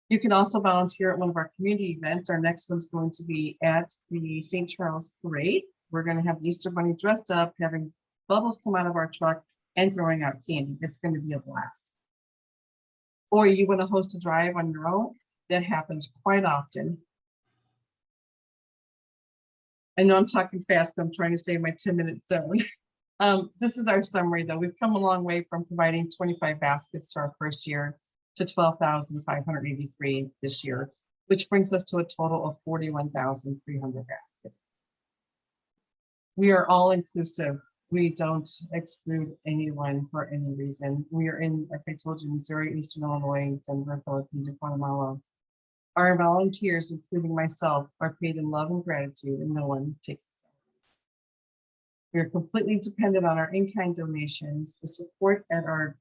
You can also volunteer at one of our community events. Our next one's going to be at the St. Charles Parade. We're going to have the Easter Bunny dressed up, having bubbles come out of our truck and throwing out candy. It's going to be a blast. Or you want to host a drive on your own? That happens quite often. I know I'm talking fast. I'm trying to save my 10-minute zone. This is our summary, though. We've come a long way from providing 25 baskets to our first year to 12,583 this year, which brings us to a total of 41,300 baskets. We are all inclusive. We don't exclude anyone for any reason. We are in, like I told you, Missouri, Eastern Illinois, Denver, Philippines, and Guatemala. Our volunteers, including myself, are paid in love and gratitude, and no one takes it. We are completely dependent on our in-kind donations, the support at our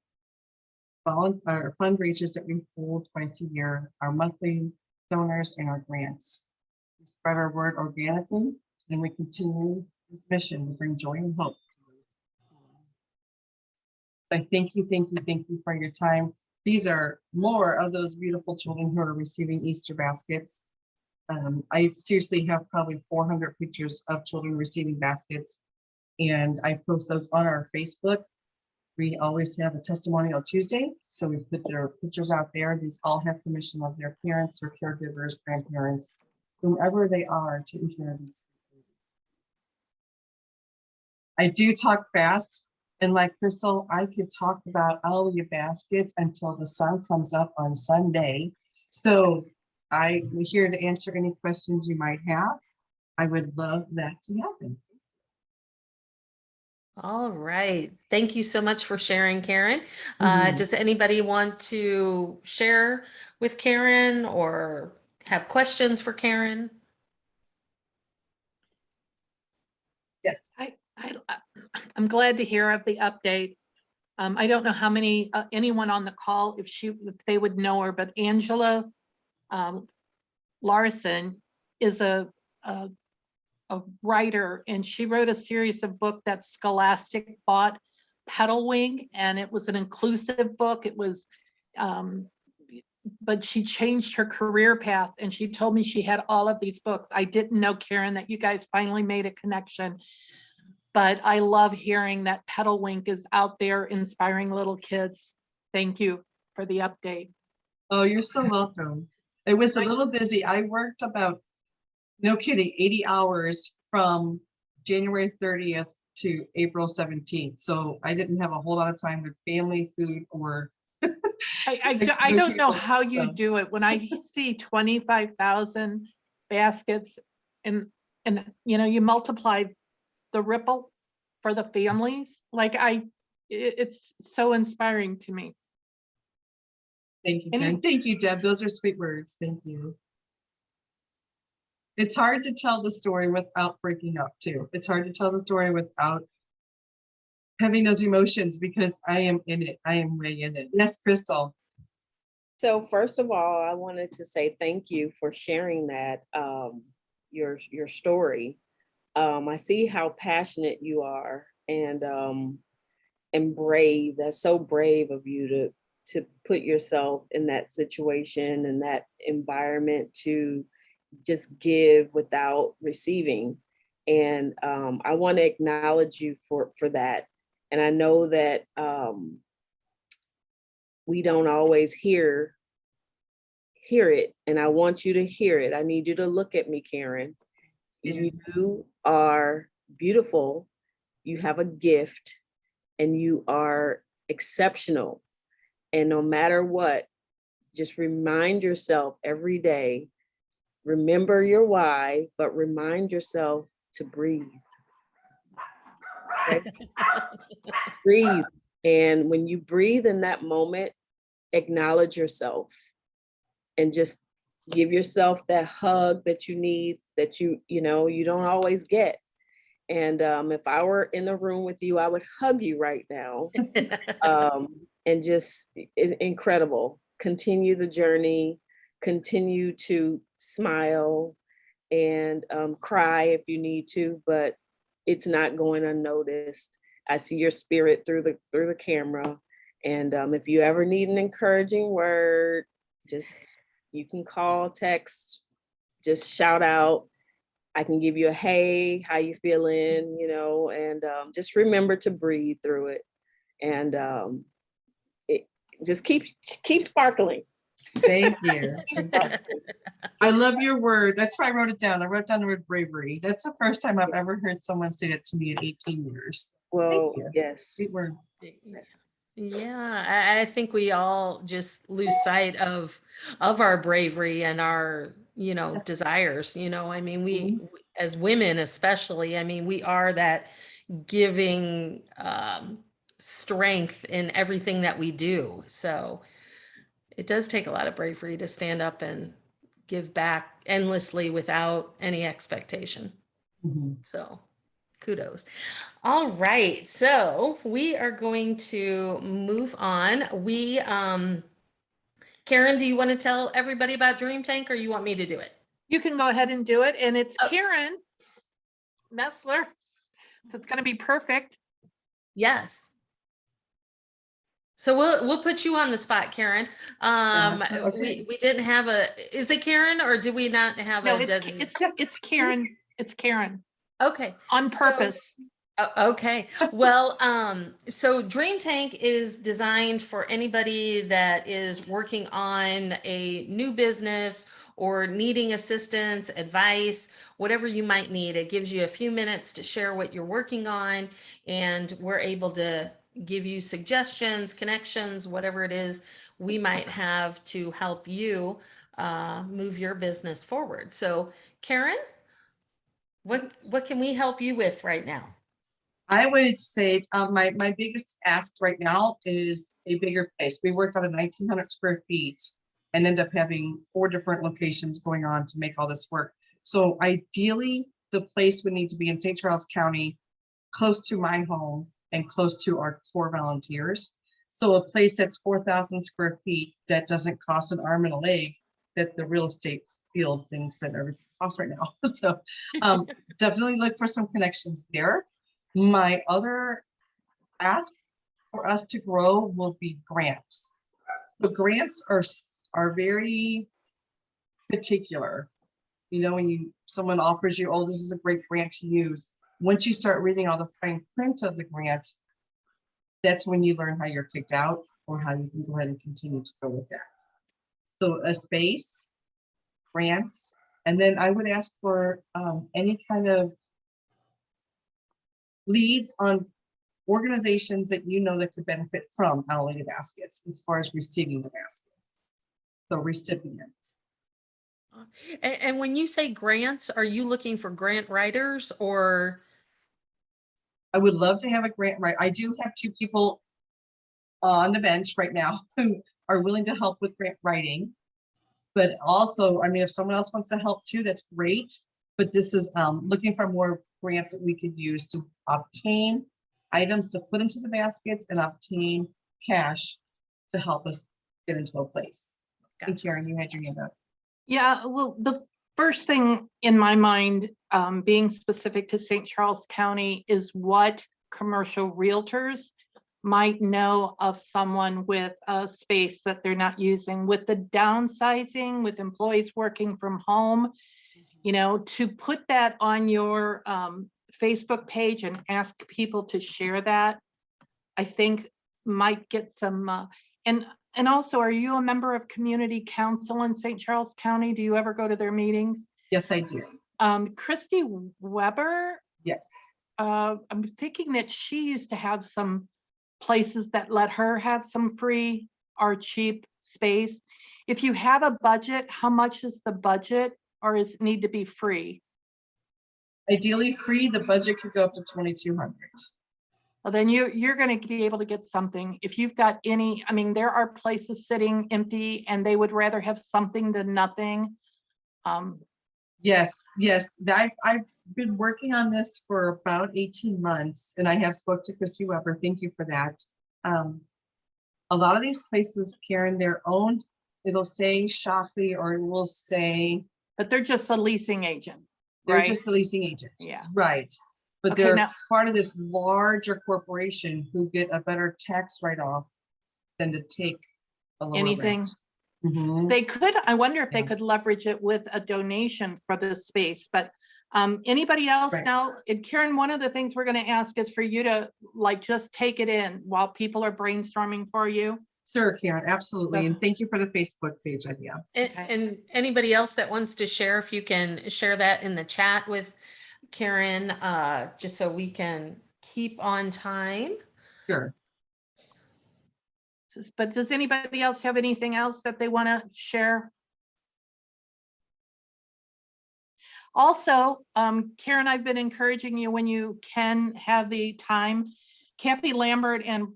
fundraisers that we hold twice a year, our monthly donors, and our grants. We spread our word organically, and we continue this mission to bring joy and hope. I thank you for your time. These are more of those beautiful children who are receiving Easter baskets. I seriously have probably 400 pictures of children receiving baskets, and I post those on our Facebook. We always have a testimonial Tuesday, so we put their pictures out there. These all have permission of their parents or caregivers, grandparents, whomever they are, taking care of these. I do talk fast. And like Crystal, I could talk about Hallelujah baskets until the sun comes up on Sunday. So I'm here to answer any questions you might have. I would love that to happen.
All right. Thank you so much for sharing, Karen.
Mhm.
Does anybody want to share with Karen or have questions for Karen?
Yes.
I'm glad to hear of the update. I don't know how many, anyone on the call, if they would know her, but Angela Larson is a writer, and she wrote a series of books that Scholastic bought, Petal Wing, and it was an inclusive book. It was, but she changed her career path, and she told me she had all of these books. I didn't know, Karen, that you guys finally made a connection. But I love hearing that Petal Wink is out there inspiring little kids. Thank you for the update.
Oh, you're so welcome. It was a little busy. I worked about, no kidding, 80 hours from January 30th to April 17th. So I didn't have a whole lot of time with family, food, or
I don't know how you do it. When I see 25,000 baskets and you know, you multiply the ripple for the families, like it's so inspiring to me.
Thank you, Jen. Thank you, Deb. Those are sweet words. Thank you. It's hard to tell the story without breaking up too. It's hard to tell the story without having those emotions, because I am in it. I am way in it. Yes, Crystal.
So first of all, I wanted to say thank you for sharing that, your story. I see how passionate you are and brave. That's so brave of you to put yourself in that situation and that environment to just give without receiving. And I want to acknowledge you for that. And I know that we don't always hear it, and I want you to hear it. I need you to look at me, Karen. You are beautiful, you have a gift, and you are exceptional. And no matter what, just remind yourself every day, remember your why, but remind yourself to breathe. Okay? Breathe. And when you breathe in that moment, acknowledge yourself and just give yourself that hug that you need, that you don't always get. And if I were in the room with you, I would hug you right now. And just is incredible. Continue the journey, continue to smile and cry if you need to, but it's not going unnoticed. I see your spirit through the camera. And if you ever need an encouraging word, just you can call, text, just shout out. I can give you a hey, how you feeling, and just remember to breathe through it. And it just keep sparkling.
Thank you. I love your word. That's why I wrote it down. I wrote down the word bravery. That's the first time I've ever heard someone say that to me in 18 years.
Well,
you.
yes.
Great word.
Yeah, I think we all just lose sight of our bravery and our, desires, I mean, we, as women especially, I mean, we are that giving strength in everything that we do. So it does take a lot of bravery to stand up and give back endlessly without any expectation.
Mhm.
So kudos. All right, so we are going to move on. Karen, do you want to tell everybody about Dream Tank or you want me to do it?
You can go ahead and do it. And it's
Oh.
Karen Messler. So it's going to be perfect.
Yes. So we'll put you on the spot, Karen.
Okay.
We didn't have is it Karen or did we not have
No,
a designated?
it's Karen. It's Karen
Okay.
on
So-
purpose.
Okay, well, so Dream Tank is designed for anybody that is working on a new business or needing assistance, advice, whatever you might need. It gives you a few minutes to share what you're working on, and we're able to give you suggestions, connections, whatever it is we might have to help you move your business forward. So, Karen, what can we help you with right now?
I would say my biggest ask right now is a bigger place. We worked on a 1,900 square feet and end up having 4 different locations going on to make all this work. So ideally, the place would need to be in St. Charles County, close to my home and close to our core volunteers. So a place that's 4,000 square feet that doesn't cost an arm and a leg that the real estate field thinks that everything costs right now. So definitely look for some connections there. My other ask for us to grow will be grants. The grants are very particular. When someone offers you, oh, this is a great grant to use. Once you start reading all the fine print of the grant, that's when you learn how you're kicked out or how you can go ahead and continue to go with that. So a space, grants, and then I would ask for any kind of leads on organizations that that could benefit from Our Lady Baskets as far as receiving the baskets. So recipients.
And when you say grants, are you looking for grant writers or?
I would love to have a grant writer. I do have 2 people on the bench right now who are willing to help with grant writing. But also, I mean, if someone else wants to help too, that's great. But this is looking for more grants that we could use to obtain items to put into the baskets and obtain cash to help us get into a place. Gotcha. And Karen, you had your hand up.
Yeah, well, the first thing in my mind, being specific to St. Charles County, is what commercial realtors might know of someone with a space that they're not using. With the downsizing, with employees working from home, to put that on your Facebook page and ask people to share that, I think might get some, and also, are you a member of community council in St. Charles County? Do you ever go to their meetings?
Yes, I do.
Christy Weber.
Yes.
I'm thinking that she used to have some places that let her have some free or cheap space. If you have a budget, how much is the budget, or does it need to be free?
Ideally free. The budget could go up to 2,200.
Well, then you're going to be able to get something. If you've got any, I mean, there are places sitting empty and they would rather have something than nothing.
Yes, yes. I've been working on this for about 18 months and I have spoke to Christy Weber. Thank you for that. A lot of these places, Karen, they're owned, it'll say Shockley or it will say.
But they're just a leasing agent,
They're
right?
just the leasing agent.
Yeah.
Right. But
Okay,
they're
now-
part of this larger corporation who get a better tax write-off than to take a lower
Anything?
rent. Mhm.
They could, I wonder if they
Yeah.
could leverage it with a donation for the space, but anybody else
Right.
now? And Karen, one of the things we're going to ask is for you to like just take it in while people are brainstorming for you.
Sure, Karen, absolutely. And thank you for the Facebook page idea.
And,
Okay.
and anybody else that wants to share, if you can share that in the chat with Karen, just so we can keep on time.
Sure.
But does anybody else have anything else that they want to share? Also, Karen, I've been encouraging you when you can have the time. Kathy Lambert and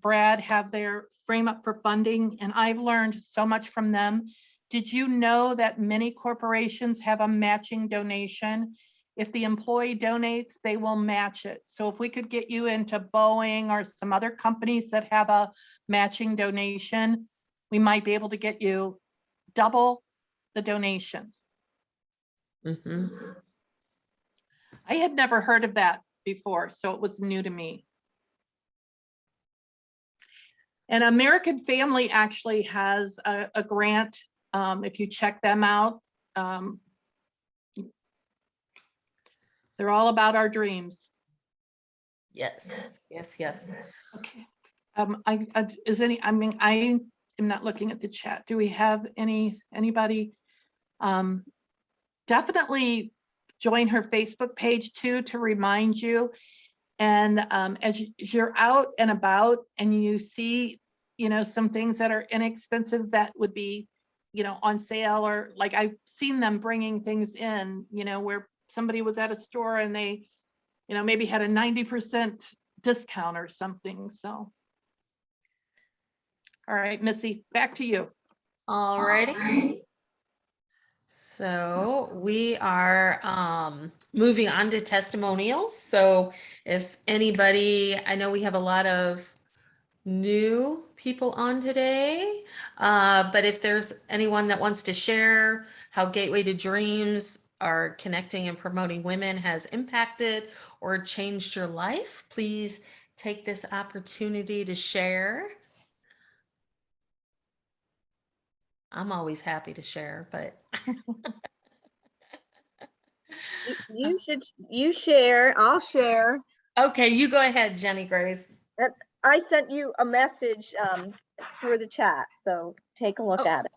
Brad have their frame up for funding, and I've learned so much from them. Did you know that many corporations have a matching donation? If the employee donates, they will match it. So if we could get you into Boeing or some other companies that have a matching donation, we might be able to get you double the donations.
Mhm.
I had never heard of that before, so it was new to me. And American Family actually has a grant, if you check them out. They're all about our dreams.
Yes, yes, yes.
Okay. I mean, I am not looking at the chat. Do we have anybody? Definitely join her Facebook page too, to remind you. And as you're out and about and you see, some things that are inexpensive that would be, on sale, or like I've seen them bringing things in, where somebody was at a store and they, maybe had a 90% discount or something. So. All right, Missy, back to you.
All righty. So we are moving on to testimonials. So if anybody, I know we have a lot of new people on today, but if there's anyone that wants to share how Gateway to Dreams are connecting and promoting women has impacted or changed your life, please take this opportunity to share. I'm always happy to share, but
You share, I'll share.
okay, you go ahead, Jenny Grace.
I sent you a message through the chat, so take a look at it.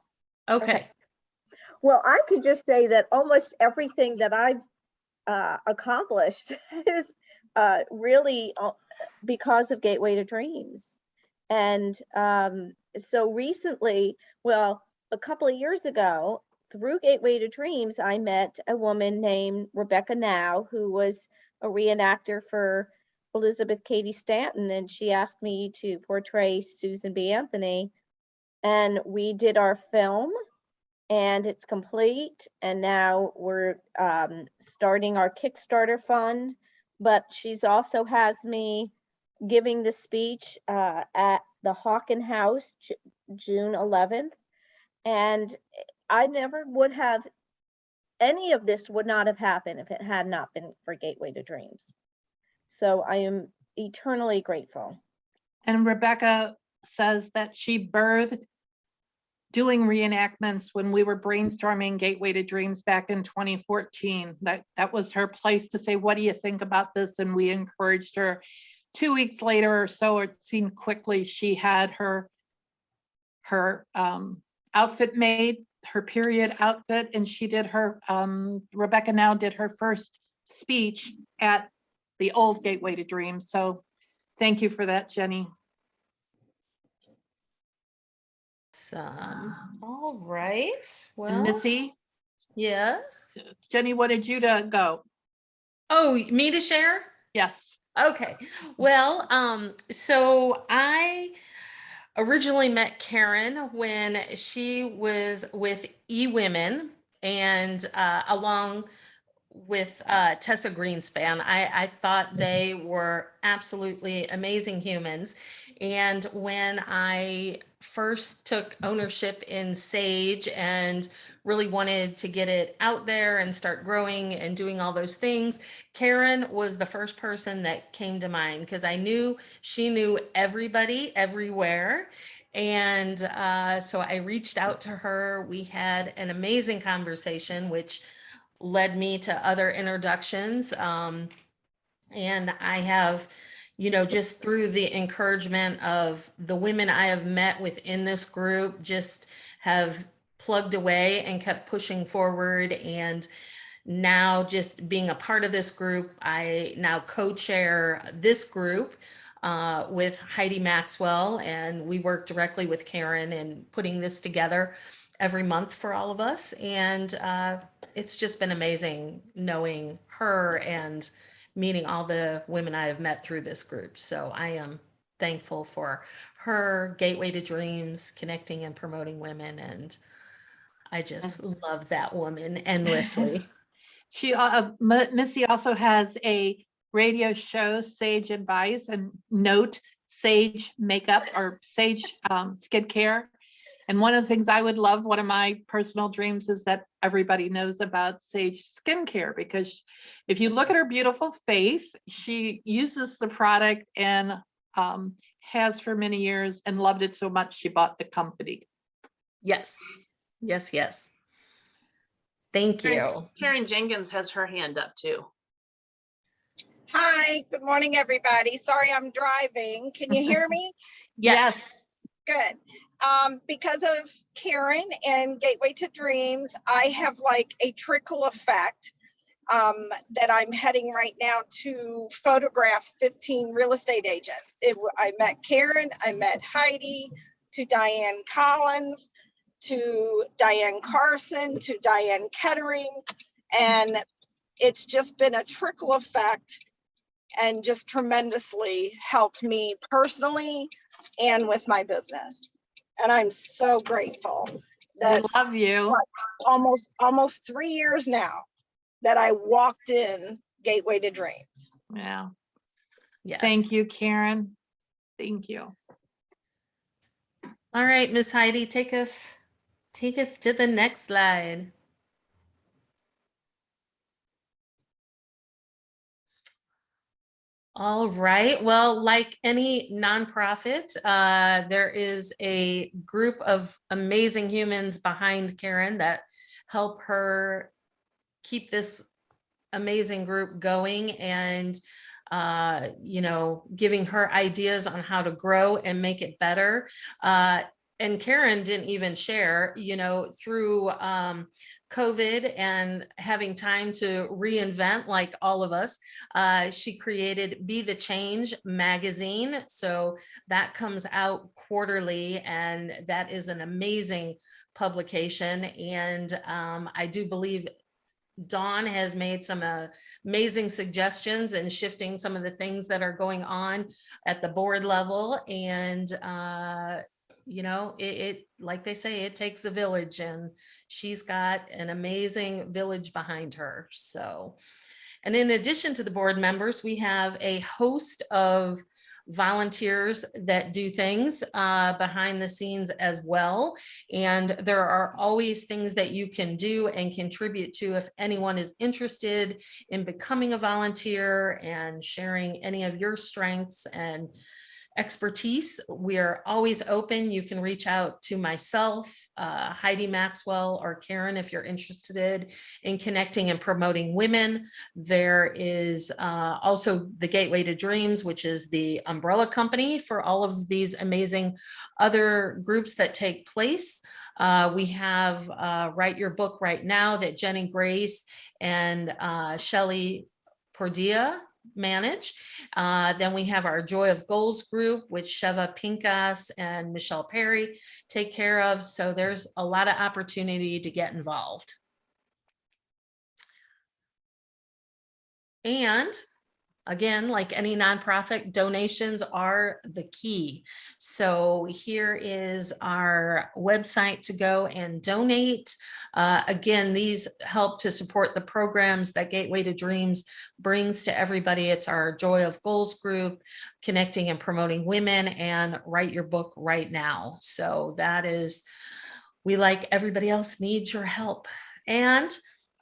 Okay.
Well, I could just say that almost everything that I've accomplished is really because of Gateway to Dreams. And so recently, well, a couple of years ago, through Gateway to Dreams, I met a woman named Rebecca Now, who was a reenactor for Elizabeth Cady Stanton, and she asked me to portray Susan B. Anthony. And we did our film, and it's complete. And now we're starting our Kickstarter fund. But she's also has me giving the speech at the Hawken House, June 11th. And I never would have, any of this would not have happened if it had not been for Gateway to Dreams. So I am eternally grateful.
And Rebecca says that she birthed doing reenactments when we were brainstorming Gateway to Dreams back in 2014. That was her place to say, what do you think about this? And we encouraged her. 2 weeks later or so, it seemed quickly, she had her outfit made, her period outfit, and she did her, Rebecca Now did her first speech at the old Gateway to Dreams. So thank you for that, Jenny.
All right.
And
Well,
Missy,
yes.
Jenny wanted you to go.
Oh, me to share?
Yes.
Okay, well, so I originally met Karen when she was with eWomen and along with Tessa Greenspan. I thought they were absolutely amazing humans. And when I first took ownership in Sage and really wanted to get it out there and start growing and doing all those things, Karen was the first person that came to mind because I knew she knew everybody everywhere. And so I reached out to her. We had an amazing conversation, which led me to other introductions. And I have, just through the encouragement of the women I have met within this group, just have plugged away and kept pushing forward. And now just being a part of this group, I now co-chair this group with Heidi Maxwell, and we work directly with Karen in putting this together every month for all of us. And it's just been amazing knowing her and meeting all the women I have met through this group. So I am thankful for her, Gateway to Dreams, connecting and promoting women. And I just love that woman endlessly.
Missy also has a radio show, Sage Advice, and Note Sage Makeup or Sage Skincare. And one of the things I would love, one of my personal dreams is that everybody knows about Sage Skincare, because if you look at her beautiful face, she uses the product and has for many years and loved it so much she bought the company.
Yes, yes, yes. Thank you.
Karen Jenkins has her hand up too.
Hi, good morning, everybody. Sorry, I'm driving. Can you hear me?
Yes.
Good. Because of Karen and Gateway to Dreams, I have like a trickle effect that I'm heading right now to photograph 15 real estate agents. I met Karen, I met Heidi, to Diane Collins, to Diane Carson, to Diane Kettering, and it's just been a trickle effect and just tremendously helped me personally and with my business. And I'm so grateful that
I love you.
almost 3 years now that I walked in Gateway to Dreams.
Yeah.
Yes.
Thank you, Karen. Thank you.
All right, Miss Heidi, take us to the next slide. All right. Well, like any nonprofit, there is a group of amazing humans behind Karen that help her keep this amazing group going and giving her ideas on how to grow and make it better. And Karen didn't even share, through COVID and having time to reinvent like all of us, she created Be the Change magazine. So that comes out quarterly, and that is an amazing publication. And I do believe Dawn has made some amazing suggestions and shifting some of the things that are going on at the board level. And, it like they say, it takes a village, and she's got an amazing village behind her. So, and in addition to the board members, we have a host of volunteers that do things behind the scenes as well. And there are always things that you can do and contribute to if anyone is interested in becoming a volunteer and sharing any of your strengths and expertise. We are always open. You can reach out to myself, Heidi Maxwell, or Karen if you're interested in connecting and promoting women. There is also the Gateway to Dreams, which is the umbrella company for all of these amazing other groups that take place. We have Write Your Book Right Now that Jenny Grace and Shelley Pordia manage. Then we have our Joy of Goals group, which Sheva Pinkas and Michelle Perry take care of. So there's a lot of opportunity to get involved. And again, like any nonprofit, donations are the key. So here is our website to go and donate. Again, these help to support the programs that Gateway to Dreams brings to everybody. It's our Joy of Goals group, connecting and promoting women, and Write Your Book Right Now. So that is, we, like everybody else, need your help. And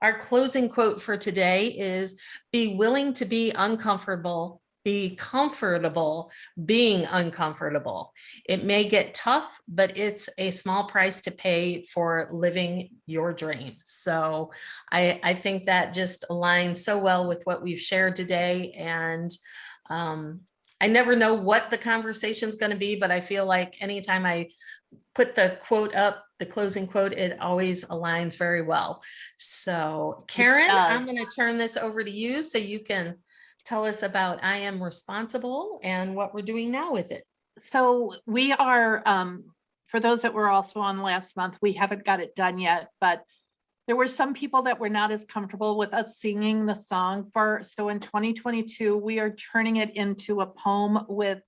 our closing quote for today is, be willing to be uncomfortable, be comfortable being uncomfortable. It may get tough, but it's a small price to pay for living your dream. So I think that just aligns so well with what we've shared today. And I never know what the conversation is going to be, but I feel like anytime I put the quote up, the closing quote, it always aligns very well. So Karen, I'm going to turn this over to you so you can tell us about I Am Responsible and what we're doing now with it.
So we are, for those that were also on last month, we haven't got it done yet, but there were some people that were not as comfortable with us singing the song so in 2022, we are turning it into a poem with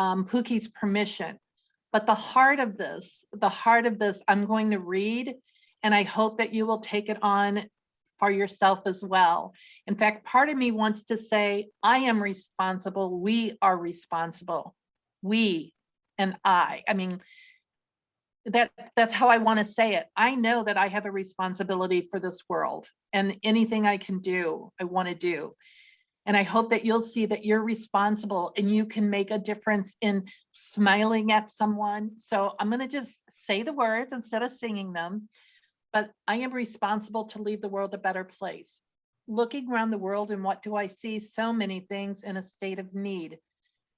Pookie's permission. But the heart of this, I'm going to read, and I hope that you will take it on for yourself as well. In fact, part of me wants to say, I am responsible. We are responsible. We and I mean, that's how I want to say it. I know that I have a responsibility for this world, and anything I can do, I want to do. And I hope that you'll see that you're responsible and you can make a difference in smiling at someone. So I'm going to just say the words instead of singing them. But I am responsible to leave the world a better place. Looking around the world, and what do I see? So many things in a state of need.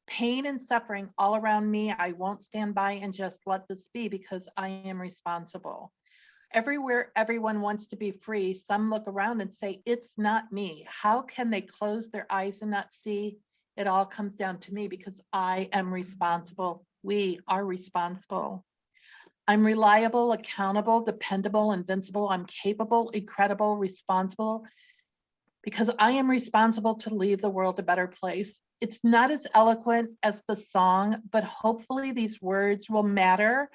Pain and suffering all around me. I won't stand by and just let this be, because I am responsible. Everywhere everyone wants to be free, some look around and say, it's not me. How can they close their eyes and not see? It all comes down to me, because I am responsible. We are responsible. I'm reliable, accountable, dependable, invincible. I'm capable, incredible, responsible, because I am responsible to leave the world a better place. It's not as eloquent as the song, but hopefully these words will matter.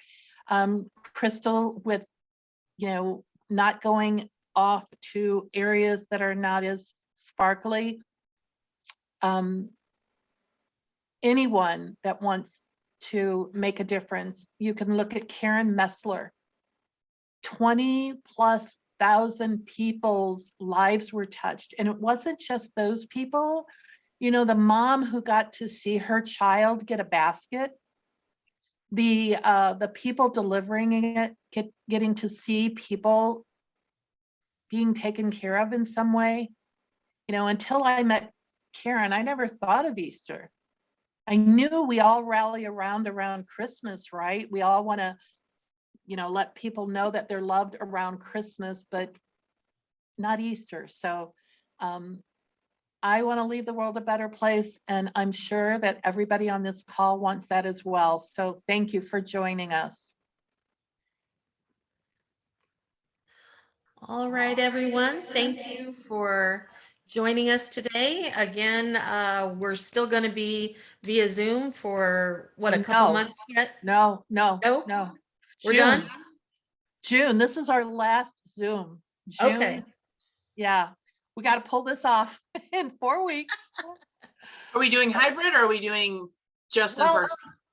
Crystal, with not going off to areas that are not as sparkly. Anyone that wants to make a difference, you can look at Karen Messler. 20,000+ people's lives were touched. And it wasn't just those people. The mom who got to see her child get a basket, the people delivering it, getting to see people being taken care of in some way. Until I met Karen, I never thought of Easter. I knew we all rally around Christmas, right? We all want to, let people know that they're loved around Christmas, but not Easter. So I want to leave the world a better place, and I'm sure that everybody on this call wants that as well. So thank you for joining us.
All right, everyone. Thank you for joining us today. Again, we're still going to be via Zoom for what, a couple months yet?
No.
We're done?
June. This is our last Zoom. June.
Okay.
Yeah. We got to pull this off in 4 weeks.
Are we doing hybrid, or are we doing just in person?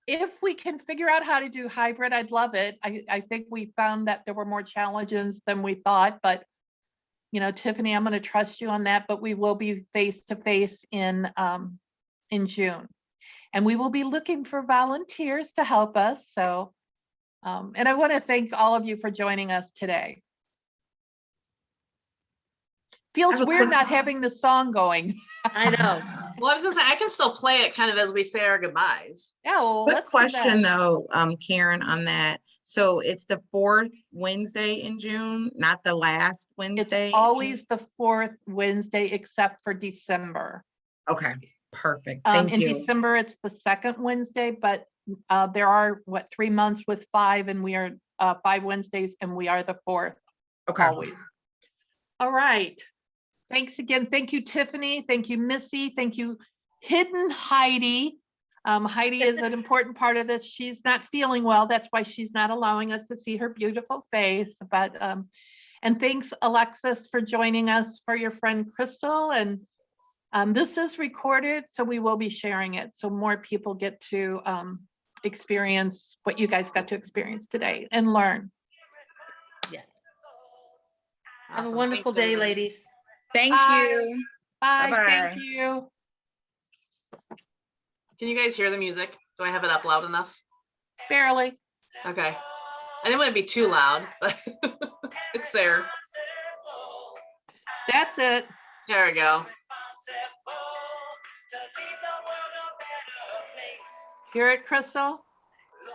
If we can figure out how to do hybrid, I'd love it. I think we found that there were more challenges than we thought, but Tiffany, I'm going to trust you on that, but we will be face-to-face in June. And we will be looking for volunteers to help us. So, and I want to thank all of you for joining us today. Feels weird not having the song going.
I know.
Well, I was gonna say, I can still play it kind of as we say our goodbyes.
Yeah. Well,
Quick question though, Karen, on that. So it's the 4th Wednesday in June, not the last Wednesday?
It's always the 4th Wednesday, except for December.
Okay, perfect. Thank
in
you.
December, it's the 2nd Wednesday, but there are 3 months with 5, and we are 5 Wednesdays, and we are the 4th.
Okay.
Always. All right. Thanks again. Thank you, Tiffany. Thank you, Missy. Thank you, Hidden Heidi. Heidi is an important part of this. She's not feeling well. That's why she's not allowing us to see her beautiful face. But and thanks, Alexis, for joining us, for your friend Crystal. And this is recorded, so we will be sharing it so more people get to experience what you guys got to experience today and learn.
Yes. Have a
Awesome.
wonderful
Thanks,
day,
everybody.
ladies.
Thank
Bye.
you.
Bye.
Bye-bye.
Thank you.
Can you guys hear the music? Do I have it up loud enough?
Barely.
Okay. I didn't want to be too loud, but it's there.
That's it.
There we go.
Hear it, Crystal?